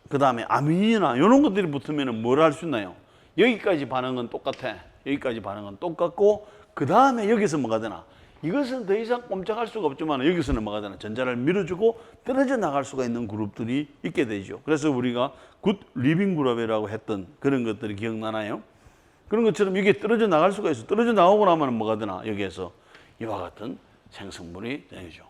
그 다음에 아민이나 이런 것들이 붙으면 뭘 할 수 있나요? 여기까지 반응은 똑같아. 여기까지 반응은 똑같고 그 다음에 여기서 뭐가 되나? 이것은 더 이상 꼼짝할 수가 없지만 여기서는 뭐가 되나? 전자를 밀어주고 떨어져 나갈 수가 있는 그룹들이 있게 되죠. 그래서 우리가 굿 리빙 그룹이라고 했던 그런 것들이 기억나나요? 그런 것처럼 이게 떨어져 나갈 수가 있어. 떨어져 나오고 나면 뭐가 되나? 여기에서 이와 같은 생성물이 되죠.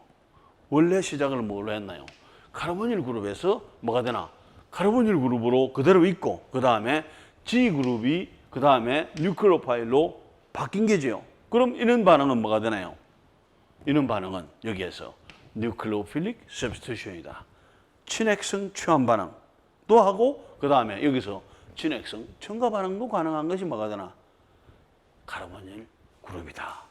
원래 시작을 뭘로 했나요? 카르보닐 그룹에서 뭐가 되나? 카르보닐 그룹으로 그대로 있고 그 다음에 G 그룹이 그 다음에 뉴클레오파일로 바뀐 게죠. 그럼 이런 반응은 뭐가 되나요? 이런 반응은 여기에서 뉴클레오필릭 서브스티튜션이다. 친핵성 취환 반응도 하고 그 다음에 여기서 친핵성 첨가 반응도 가능한 것이 뭐가 되나? 카르보닐 그룹이다.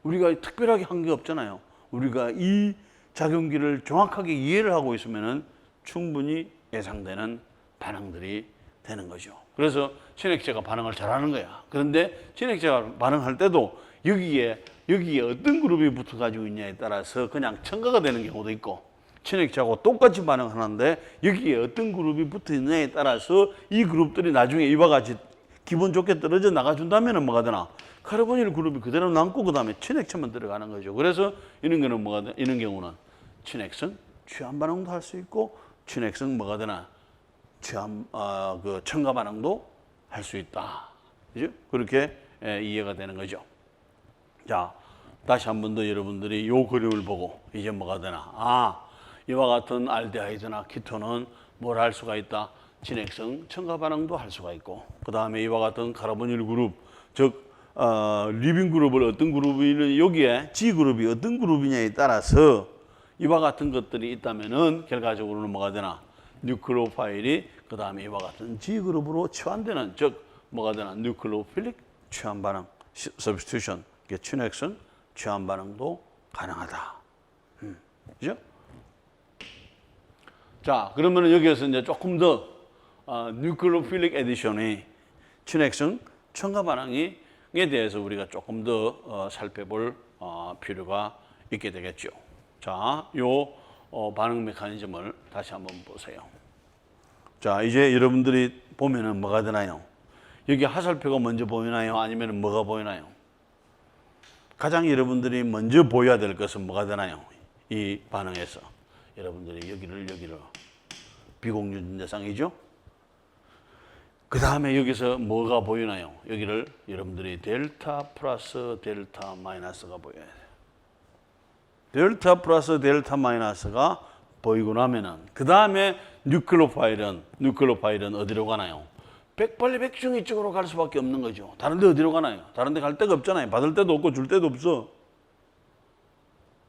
우리가 특별하게 한 게 없잖아요. 우리가 이 작용기를 정확하게 이해를 하고 있으면은 충분히 예상되는 반응들이 되는 거죠. 그래서 친핵제가 반응을 잘하는 거야. 그런데 친핵제가 반응할 때도 여기에 어떤 그룹이 붙어 가지고 있냐에 따라서 그냥 첨가가 되는 경우도 있고 친핵제하고 똑같이 반응하는데 여기에 어떤 그룹이 붙어 있느냐에 따라서 이 그룹들이 나중에 이와 같이 기분 좋게 떨어져 나가준다면 뭐가 되나? 카르보닐 그룹이 그대로 남고 그 다음에 친핵체만 들어가는 거죠. 그래서 이런 거는 뭐가 되나? 이런 경우는 친핵성 취한 반응도 할 수 있고 친핵성 뭐가 되나? 그 첨가 반응도 할 수 있다. 그죠? 그렇게 이해가 되는 거죠. 자, 다시 한 번 더 여러분들이 요 그림을 보고 이제 뭐가 되나? 이와 같은 알데하이드나 키톤은 뭘 할 수가 있다? 진핵성 첨가 반응도 할 수가 있고 그 다음에 이와 같은 카르보닐 그룹 즉 리빙 그룹을 어떤 그룹이는 여기에 G 그룹이 어떤 그룹이냐에 따라서 이와 같은 것들이 있다면은 결과적으로는 뭐가 되나? 뉴클레오파일이 그 다음에 이와 같은 G 그룹으로 치환되는 즉 뭐가 되나? 뉴클레오필릭 취환 반응, 서브스티튜션, 친핵성 취환 반응도 가능하다. 그죠? 자, 그러면은 여기에서 이제 조금 더 뉴클레오필릭 에디션의 친핵성 첨가 반응에 대해서 우리가 조금 더 살펴볼 필요가 있게 되겠죠. 자, 요 반응 메커니즘을 다시 한번 보세요. 자, 이제 여러분들이 보면은 뭐가 되나요? 여기 화살표가 먼저 보이나요? 아니면 뭐가 보이나요? 가장 여러분들이 먼저 보여야 될 것은 뭐가 되나요? 이 반응에서 여러분들이 여기를 비공유 대상이죠. 그 다음에 여기서 뭐가 보이나요? 여기를 여러분들이 델타 플러스 델타 마이너스가 보여야 돼요. 델타 플러스 델타 마이너스가 보이고 나면은 그 다음에 뉴클로파일은 어디로 가나요? 빨리 백중이 쪽으로 갈 수밖에 없는 거죠. 다른 데 어디로 가나요? 다른 데 갈 데가 없잖아요. 받을 데도 없고 줄 데도 없어.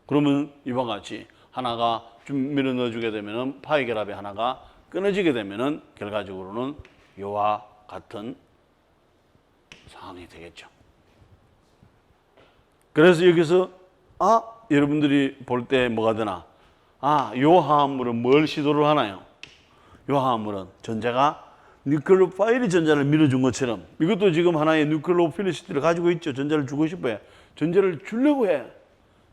그러면 이와 같이 하나가 좀 밀어 넣어주게 되면은 파이 결합이 하나가 끊어지게 되면은 결과적으로는 이와 같은 상황이 되겠죠. 그래서 여기서 여러분들이 볼 때 뭐가 되나? 요 화합물은 뭘 시도를 하나요? 요 화합물은 전자가 뉴클로파일이 전자를 밀어준 것처럼 이것도 지금 하나의 뉴클로필리시티를 가지고 있죠. 전자를 주고 싶어요. 전자를 주려고 해.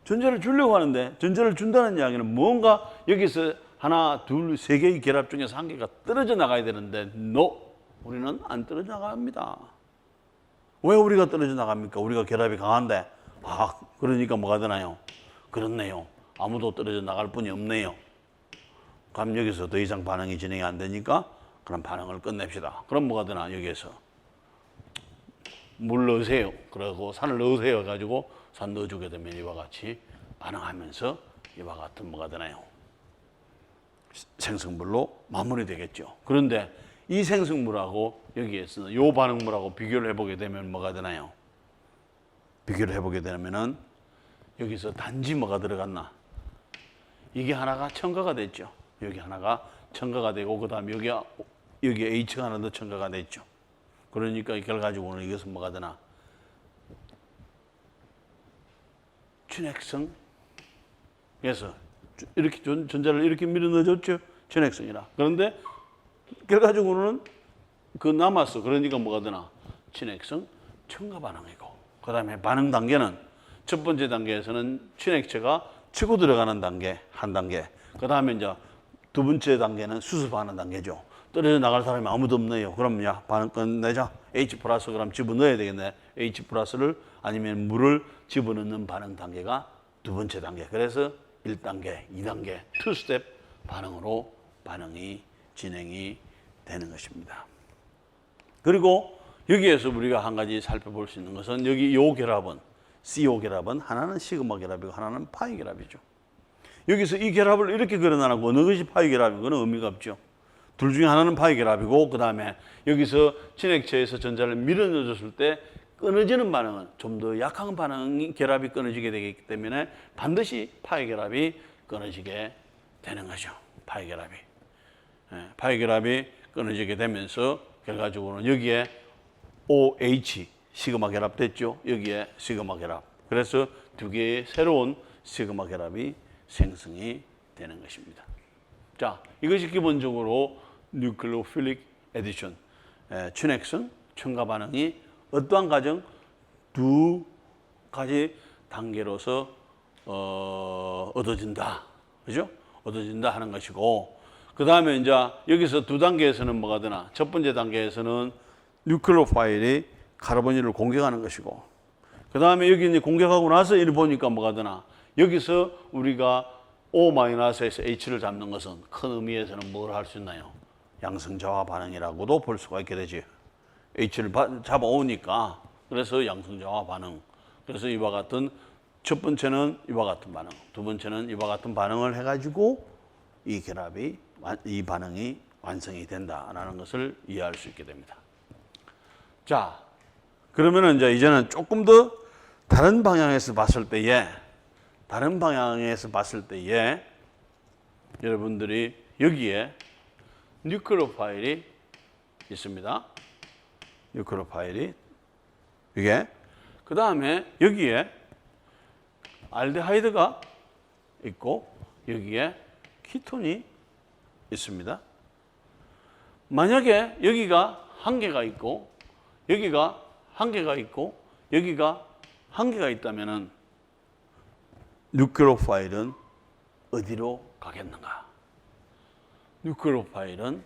전자를 주려고 하는데 전자를 준다는 이야기는 뭔가 여기서 하나, 둘, 세 개의 결합 중에서 한 개가 떨어져 나가야 되는데 우리는 안 떨어져 나갑니다. 왜 우리가 떨어져 나갑니까? 우리가 결합이 강한데 그러니까 뭐가 되나요? 그렇네요. 아무도 떨어져 나갈 분이 없네요. 그럼 여기서 더 이상 반응이 진행이 안 되니까 그럼 반응을 끝냅시다. 그럼 뭐가 되나? 여기에서 물 넣으세요. 그리고 산을 넣으세요. 가지고 산 넣어주게 되면 이와 같이 반응하면서 이와 같은 뭐가 되나요? 생성물로 마무리되겠죠. 그런데 이 생성물하고 여기에서는 이 반응물하고 비교를 해보게 되면 뭐가 되나요? 비교를 해보게 되면은 여기서 단지 뭐가 들어갔나? 이게 하나가 첨가가 됐죠. 여기 하나가 첨가가 되고 그 다음에 여기 H가 하나 더 첨가가 됐죠. 그러니까 결과적으로는 이것은 뭐가 되나? 춘핵성. 그래서 이렇게 전자를 이렇게 밀어 넣어줬죠. 춘핵성이라. 그런데 결과적으로는 그 남았어. 그러니까 뭐가 되나? 춘핵성 첨가 반응이고. 그 다음에 반응 단계는 첫 번째 단계에서는 춘액체가 치고 들어가는 단계, 한 단계. 그 다음에 이제 두 번째 단계는 수습하는 단계죠. 떨어져 나갈 사람이 아무도 없네요. 그럼 반응 끝내자. H 플러스 그럼 집어넣어야 되겠네. H 플러스를 아니면 물을 집어넣는 반응 단계가 두 번째 단계. 그래서 1단계, 2단계, 2스텝 반응으로 반응이 진행이 되는 것입니다. 그리고 여기에서 우리가 한 가지 살펴볼 수 있는 것은 여기 요 결합은 CO 결합은 하나는 시그마 결합이고 하나는 파이 결합이죠. 여기서 이 결합을 이렇게 그려놔놓고 어느 것이 파이 결합인 거는 의미가 없죠. 둘 중에 하나는 파이 결합이고 그 다음에 여기서 진액체에서 전자를 밀어 넣어줬을 때 끊어지는 반응은 좀 더 약한 반응이 결합이 끊어지게 되기 때문에 반드시 파이 결합이 끊어지게 되는 거죠. 파이 결합이. 파이 결합이 끊어지게 되면서 결과적으로는 여기에 OH 시그마 결합됐죠. 여기에 시그마 결합. 그래서 두 개의 새로운 시그마 결합이 생성이 되는 것입니다. 자, 이것이 기본적으로 뉴클로필릭 에디션, 춘핵성, 첨가 반응이 어떠한 과정? 두 가지 단계로서 얻어진다. 그죠? 얻어진다 하는 것이고, 그 다음에 이제 여기서 두 단계에서는 뭐가 되나? 첫 번째 단계에서는 뉴클로파일이 카르보닐을 공격하는 것이고, 그 다음에 여기 이제 공격하고 나서 이를 보니까 뭐가 되나? 여기서 우리가 O-에서 H를 잡는 것은 큰 의미에서는 뭘 할 수 있나요? 양성자화 반응이라고도 볼 수가 있게 되지. H를 잡아오니까 그래서 양성자화 반응. 그래서 이와 같은 첫 번째는 이와 같은 반응, 두 번째는 이와 같은 반응을 해가지고 이 결합이 이 반응이 완성이 된다라는 것을 이해할 수 있게 됩니다. 자, 그러면은 이제는 조금 더 다른 방향에서 봤을 때에 여러분들이 여기에 뉴클로파일이 있습니다. 뉴클로파일이 이게 그 다음에 여기에 알데하이드가 있고 여기에 키톤이 있습니다. 만약에 여기가 한 개가 있고 여기가 한 개가 있고 여기가 한 개가 있다면은 뉴클로파일은 어디로 가겠는가? 뉴클로파일은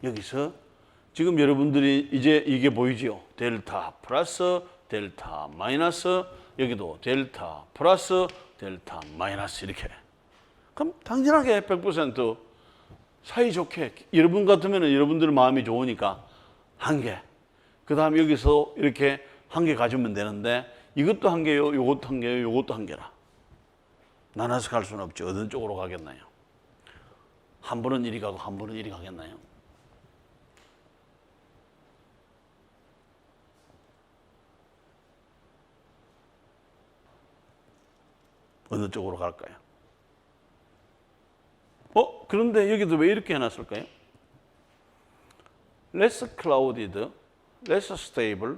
여기서 지금 여러분들이 이제 이게 보이죠? 델타 플러스 델타 마이너스 여기도 델타 플러스 델타 마이너스 이렇게. 그럼 당연하게 100% 사이좋게 여러분 같으면 여러분들 마음이 좋으니까 한 개. 그 다음에 여기서 이렇게 한 개 가지면 되는데 이것도 한 개요, 이것도 한 개요, 이것도 한 개라. 나눠서 갈 수는 없죠. 어느 쪽으로 가겠나요? 한 분은 이리 가고 한 분은 이리 가겠나요? 어느 쪽으로 갈까요? 그런데 여기도 왜 이렇게 해놨을까요? less clouded, less stable,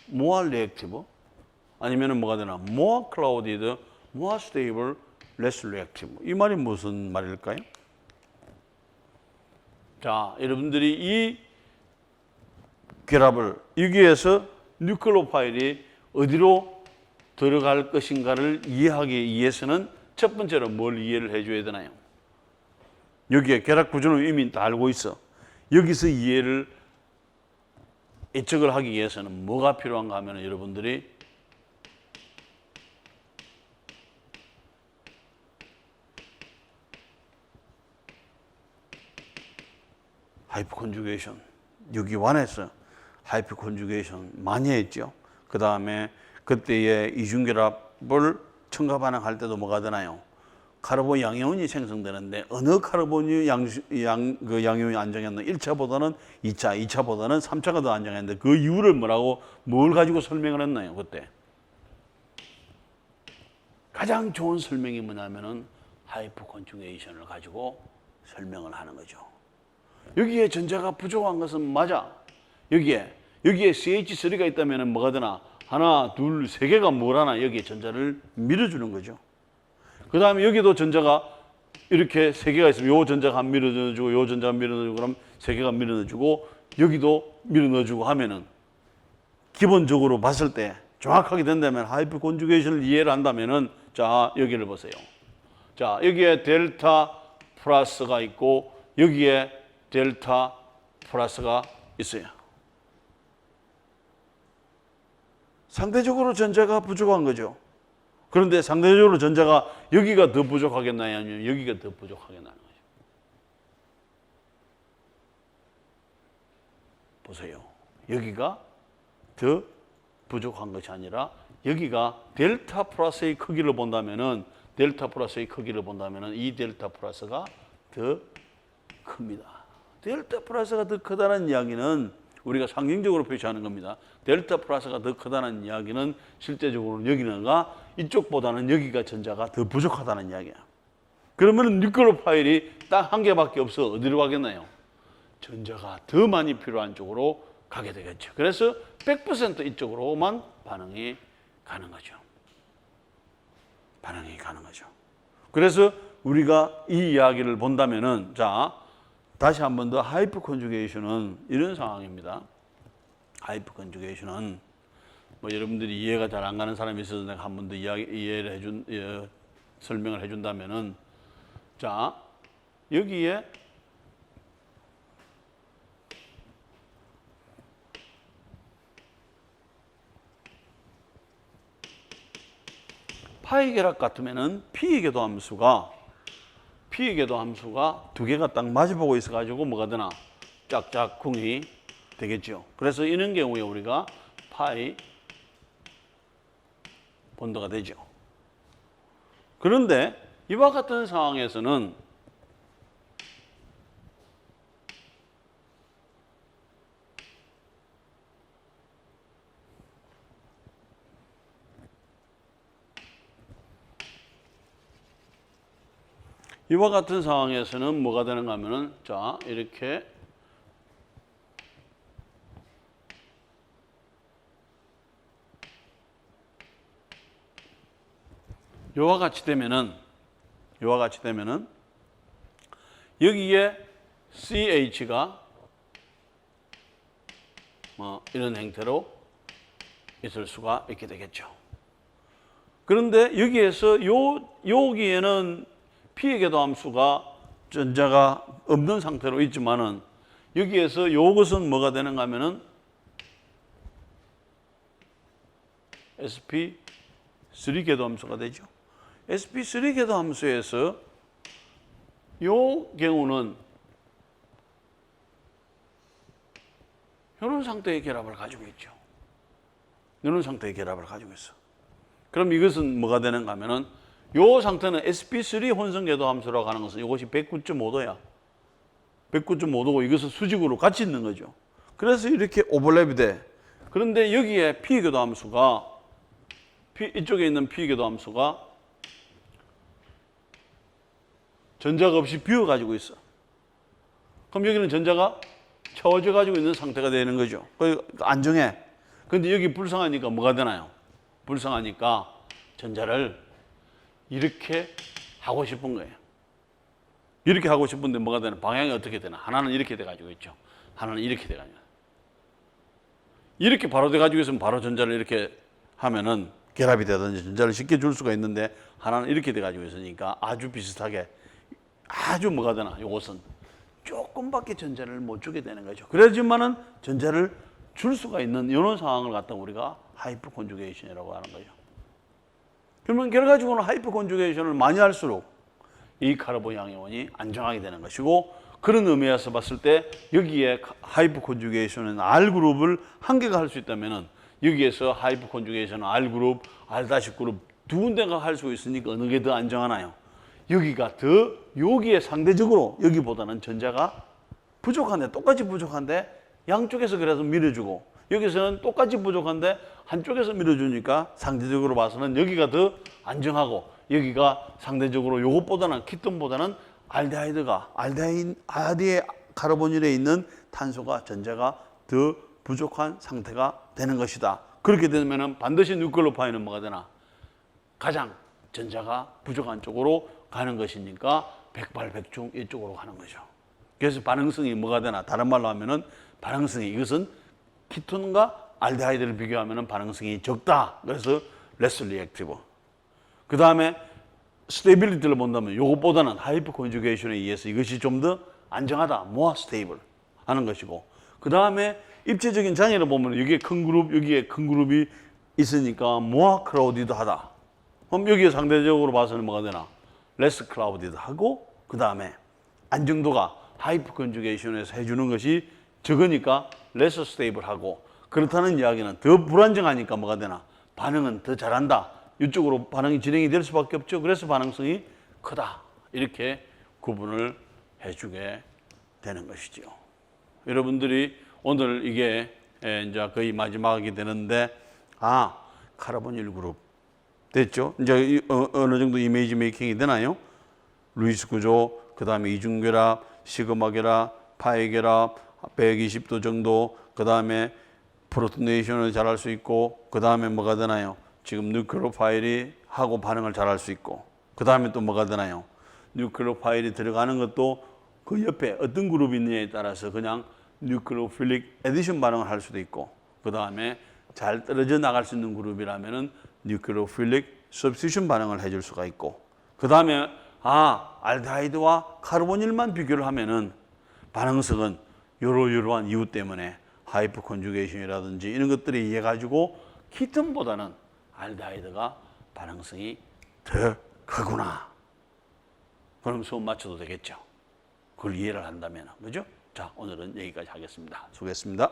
more reactive. 아니면 뭐가 되나? more clouded, more stable, less reactive. 이 말이 무슨 말일까요? 자, 여러분들이 이 결합을 여기에서 뉴클레오파일이 어디로 들어갈 것인가를 이해하기 위해서는 첫 번째로 뭘 이해를 해줘야 되나요? 여기에 결합 구조는 이미 다 알고 있어. 여기서 이해를 예측을 하기 위해서는 뭐가 필요한가 하면 여러분들이 하이퍼 컨주게이션, 여기 완에서 하이퍼 컨주게이션 많이 했죠. 그 다음에 그때의 이중결합을 첨가 반응할 때도 뭐가 되나요? 카르본 양이온이 생성되는데 어느 카르본이 양이온이 안정했나? 1차보다는 2차, 2차보다는 3차가 더 안정했는데 그 이유를 뭘 가지고 설명을 했나요? 그때 가장 좋은 설명이 뭐냐면은 하이퍼 컨주게이션을 가지고 설명을 하는 거죠. 여기에 전자가 부족한 것은 맞아. 여기에 CH3가 있다면 뭐가 되나? 하나, 둘, 세 개가 뭘 하나? 여기에 전자를 밀어주는 거죠. 그 다음에 여기도 전자가 이렇게 세 개가 있으면 요 전자가 한 밀어넣어주고 요 전자가 밀어넣어주고 그럼 세 개가 밀어넣어주고 여기도 밀어넣어주고 하면은 기본적으로 봤을 때 정확하게 된다면 하이퍼 컨주게이션을 이해를 한다면은 자, 여기를 보세요. 자, 여기에 델타 플러스가 있고 여기에 델타 플러스가 있어요. 상대적으로 전자가 부족한 거죠. 그런데 상대적으로 전자가 여기가 더 부족하겠나요? 아니면 여기가 더 부족하겠나요? 보세요. 여기가 더 부족한 것이 아니라 여기가 델타 플러스의 크기를 본다면은 이 델타 플러스가 더 큽니다. 델타 플러스가 더 크다는 이야기는 우리가 상징적으로 표시하는 겁니다. 델타 플러스가 더 크다는 이야기는 실제적으로 여기는가 이쪽보다는 여기가 전자가 더 부족하다는 이야기야. 그러면 뉴클레오파일이 딱 한 개밖에 없어. 어디로 가겠나요? 전자가 더 많이 필요한 쪽으로 가게 되겠죠. 그래서 100% 이쪽으로만 반응이 가는 거죠. 그래서 우리가 이 이야기를 본다면은 자, 다시 한 번 더 하이퍼 컨주게이션은 이런 상황입니다. 하이퍼 컨주게이션은 뭐 여러분들이 이해가 잘 안 가는 사람이 있어서 내가 한 번 더 설명을 해준다면은 자, 여기에 파이 결합 같으면은 P의 궤도 함수가 두 개가 딱 마주보고 있어가지고 뭐가 되나? 짝짝꿍이 되겠죠. 그래서 이런 경우에 우리가 파이 본드가 되죠. 그런데 이와 같은 상황에서는 뭐가 되는가 하면은 자, 이렇게 요와 같이 되면은 여기에 CH가 이런 형태로 있을 수가 있게 되겠죠. 그런데 여기에서 여기에는 P의 궤도 함수가 전자가 없는 상태로 있지만은 여기에서 이것은 뭐가 되는가 하면은 sp3 궤도 함수가 되죠. sp3 궤도 함수에서 이 경우는 이런 상태의 결합을 가지고 있죠. 이런 상태의 결합을 가지고 있어. 그럼 이것은 뭐가 되는가 하면은 요 상태는 sp3 혼성 궤도 함수라고 하는 것은 이것이 109.5도야. 109.5도고 이것은 수직으로 같이 있는 거죠. 그래서 이렇게 오버랩이 돼. 그런데 여기에 p 궤도 함수가 이쪽에 있는 p 궤도 함수가 전자가 없이 비어 가지고 있어. 그럼 여기는 전자가 채워져 가지고 있는 상태가 되는 거죠. 안정해. 근데 여기 불쌍하니까 뭐가 되나요? 불쌍하니까 전자를 이렇게 하고 싶은 거예요. 이렇게 하고 싶은데 뭐가 되나? 방향이 어떻게 되나? 하나는 이렇게 돼 가지고 있죠. 하나는 이렇게 돼 가지고. 이렇게 바로 돼 가지고 있으면 바로 전자를 이렇게 하면은 결합이 되든지 전자를 쉽게 줄 수가 있는데 하나는 이렇게 돼 가지고 있으니까 아주 비슷하게 아주 뭐가 되나? 이것은 조금밖에 전자를 못 주게 되는 거죠. 그러지만은 전자를 줄 수가 있는 이런 상황을 갖다 우리가 하이퍼 컨주게이션이라고 하는 거죠. 그러면 결과적으로 하이퍼 컨주게이션을 많이 할수록 이 카르본 양이온이 안정하게 되는 것이고, 그런 의미에서 봤을 때 여기에 하이퍼 컨주게이션은 R 그룹을 한 개가 할 수 있다면은 여기에서 하이퍼 컨주게이션은 R 그룹, R 다시 그룹 두 군데가 할 수 있으니까 어느 게 더 안정하나요? 여기가 더 여기에 상대적으로 여기보다는 전자가 부족한데, 똑같이 부족한데 양쪽에서 그래서 밀어주고, 여기서는 똑같이 부족한데 한쪽에서 밀어주니까 상대적으로 봐서는 여기가 더 안정하고, 여기가 상대적으로 요것보다는 키톤보다는 알데하이드가 알데하이드 카르보닐에 있는 탄소가 전자가 더 부족한 상태가 되는 것이다. 그렇게 되면은 반드시 뉴클로파인은 뭐가 되나? 가장 전자가 부족한 쪽으로 가는 것이니까 백발백중 이쪽으로 가는 거죠. 그래서 반응성이 뭐가 되나? 다른 말로 하면은 반응성이, 이것은 키톤과 알데하이드를 비교하면은 반응성이 적다. 그래서 less reactive. 그 다음에 스테이빌리티를 본다면 이것보다는 하이퍼 컨주게이션에 의해서 이것이 좀 더 안정하다, more stable 하는 것이고, 그 다음에 입체적인 장애를 보면 여기에 큰 그룹, 여기에 큰 그룹이 있으니까 more crowded 하다. 그럼 여기에 상대적으로 봐서는 뭐가 되나? less crowded 하고, 그 다음에 안정도가 하이퍼 컨주게이션에서 해주는 것이 적으니까 less stable 하고, 그렇다는 이야기는 더 불안정하니까 뭐가 되나? 반응은 더 잘한다. 이쪽으로 반응이 진행이 될 수밖에 없죠. 그래서 반응성이 크다. 이렇게 구분을 해주게 되는 것이죠. 여러분들이 오늘 이게 이제 거의 마지막이 되는데, 카르보닐 그룹 됐죠? 이제 어느 정도 이미지 메이킹이 되나요? 루이스 구조, 그 다음에 이중결합, 시그마 결합, 파이 결합, 120도 정도, 그 다음에 프로토네이션을 잘할 수 있고, 그 다음에 뭐가 되나요? 지금 뉴클로파일이 하고 반응을 잘할 수 있고, 그 다음에 또 뭐가 되나요? 뉴클로파일이 들어가는 것도 그 옆에 어떤 그룹이 있느냐에 따라서 그냥 뉴클로필릭 에디션 반응을 할 수도 있고, 그 다음에 잘 떨어져 나갈 수 있는 그룹이라면은 뉴클로필릭 서브스티션 반응을 해줄 수가 있고, 그 다음에 알데하이드와 카르보닐만 비교를 하면은 반응성은 이러한 이유 때문에 하이퍼 컨주게이션이라든지 이런 것들에 의해 가지고 키톤보다는 알데하이드가 반응성이 더 크구나. 그럼 수업 맞춰도 되겠죠. 그걸 이해를 한다면, 그죠? 자, 오늘은 여기까지 하겠습니다. 수고했습니다.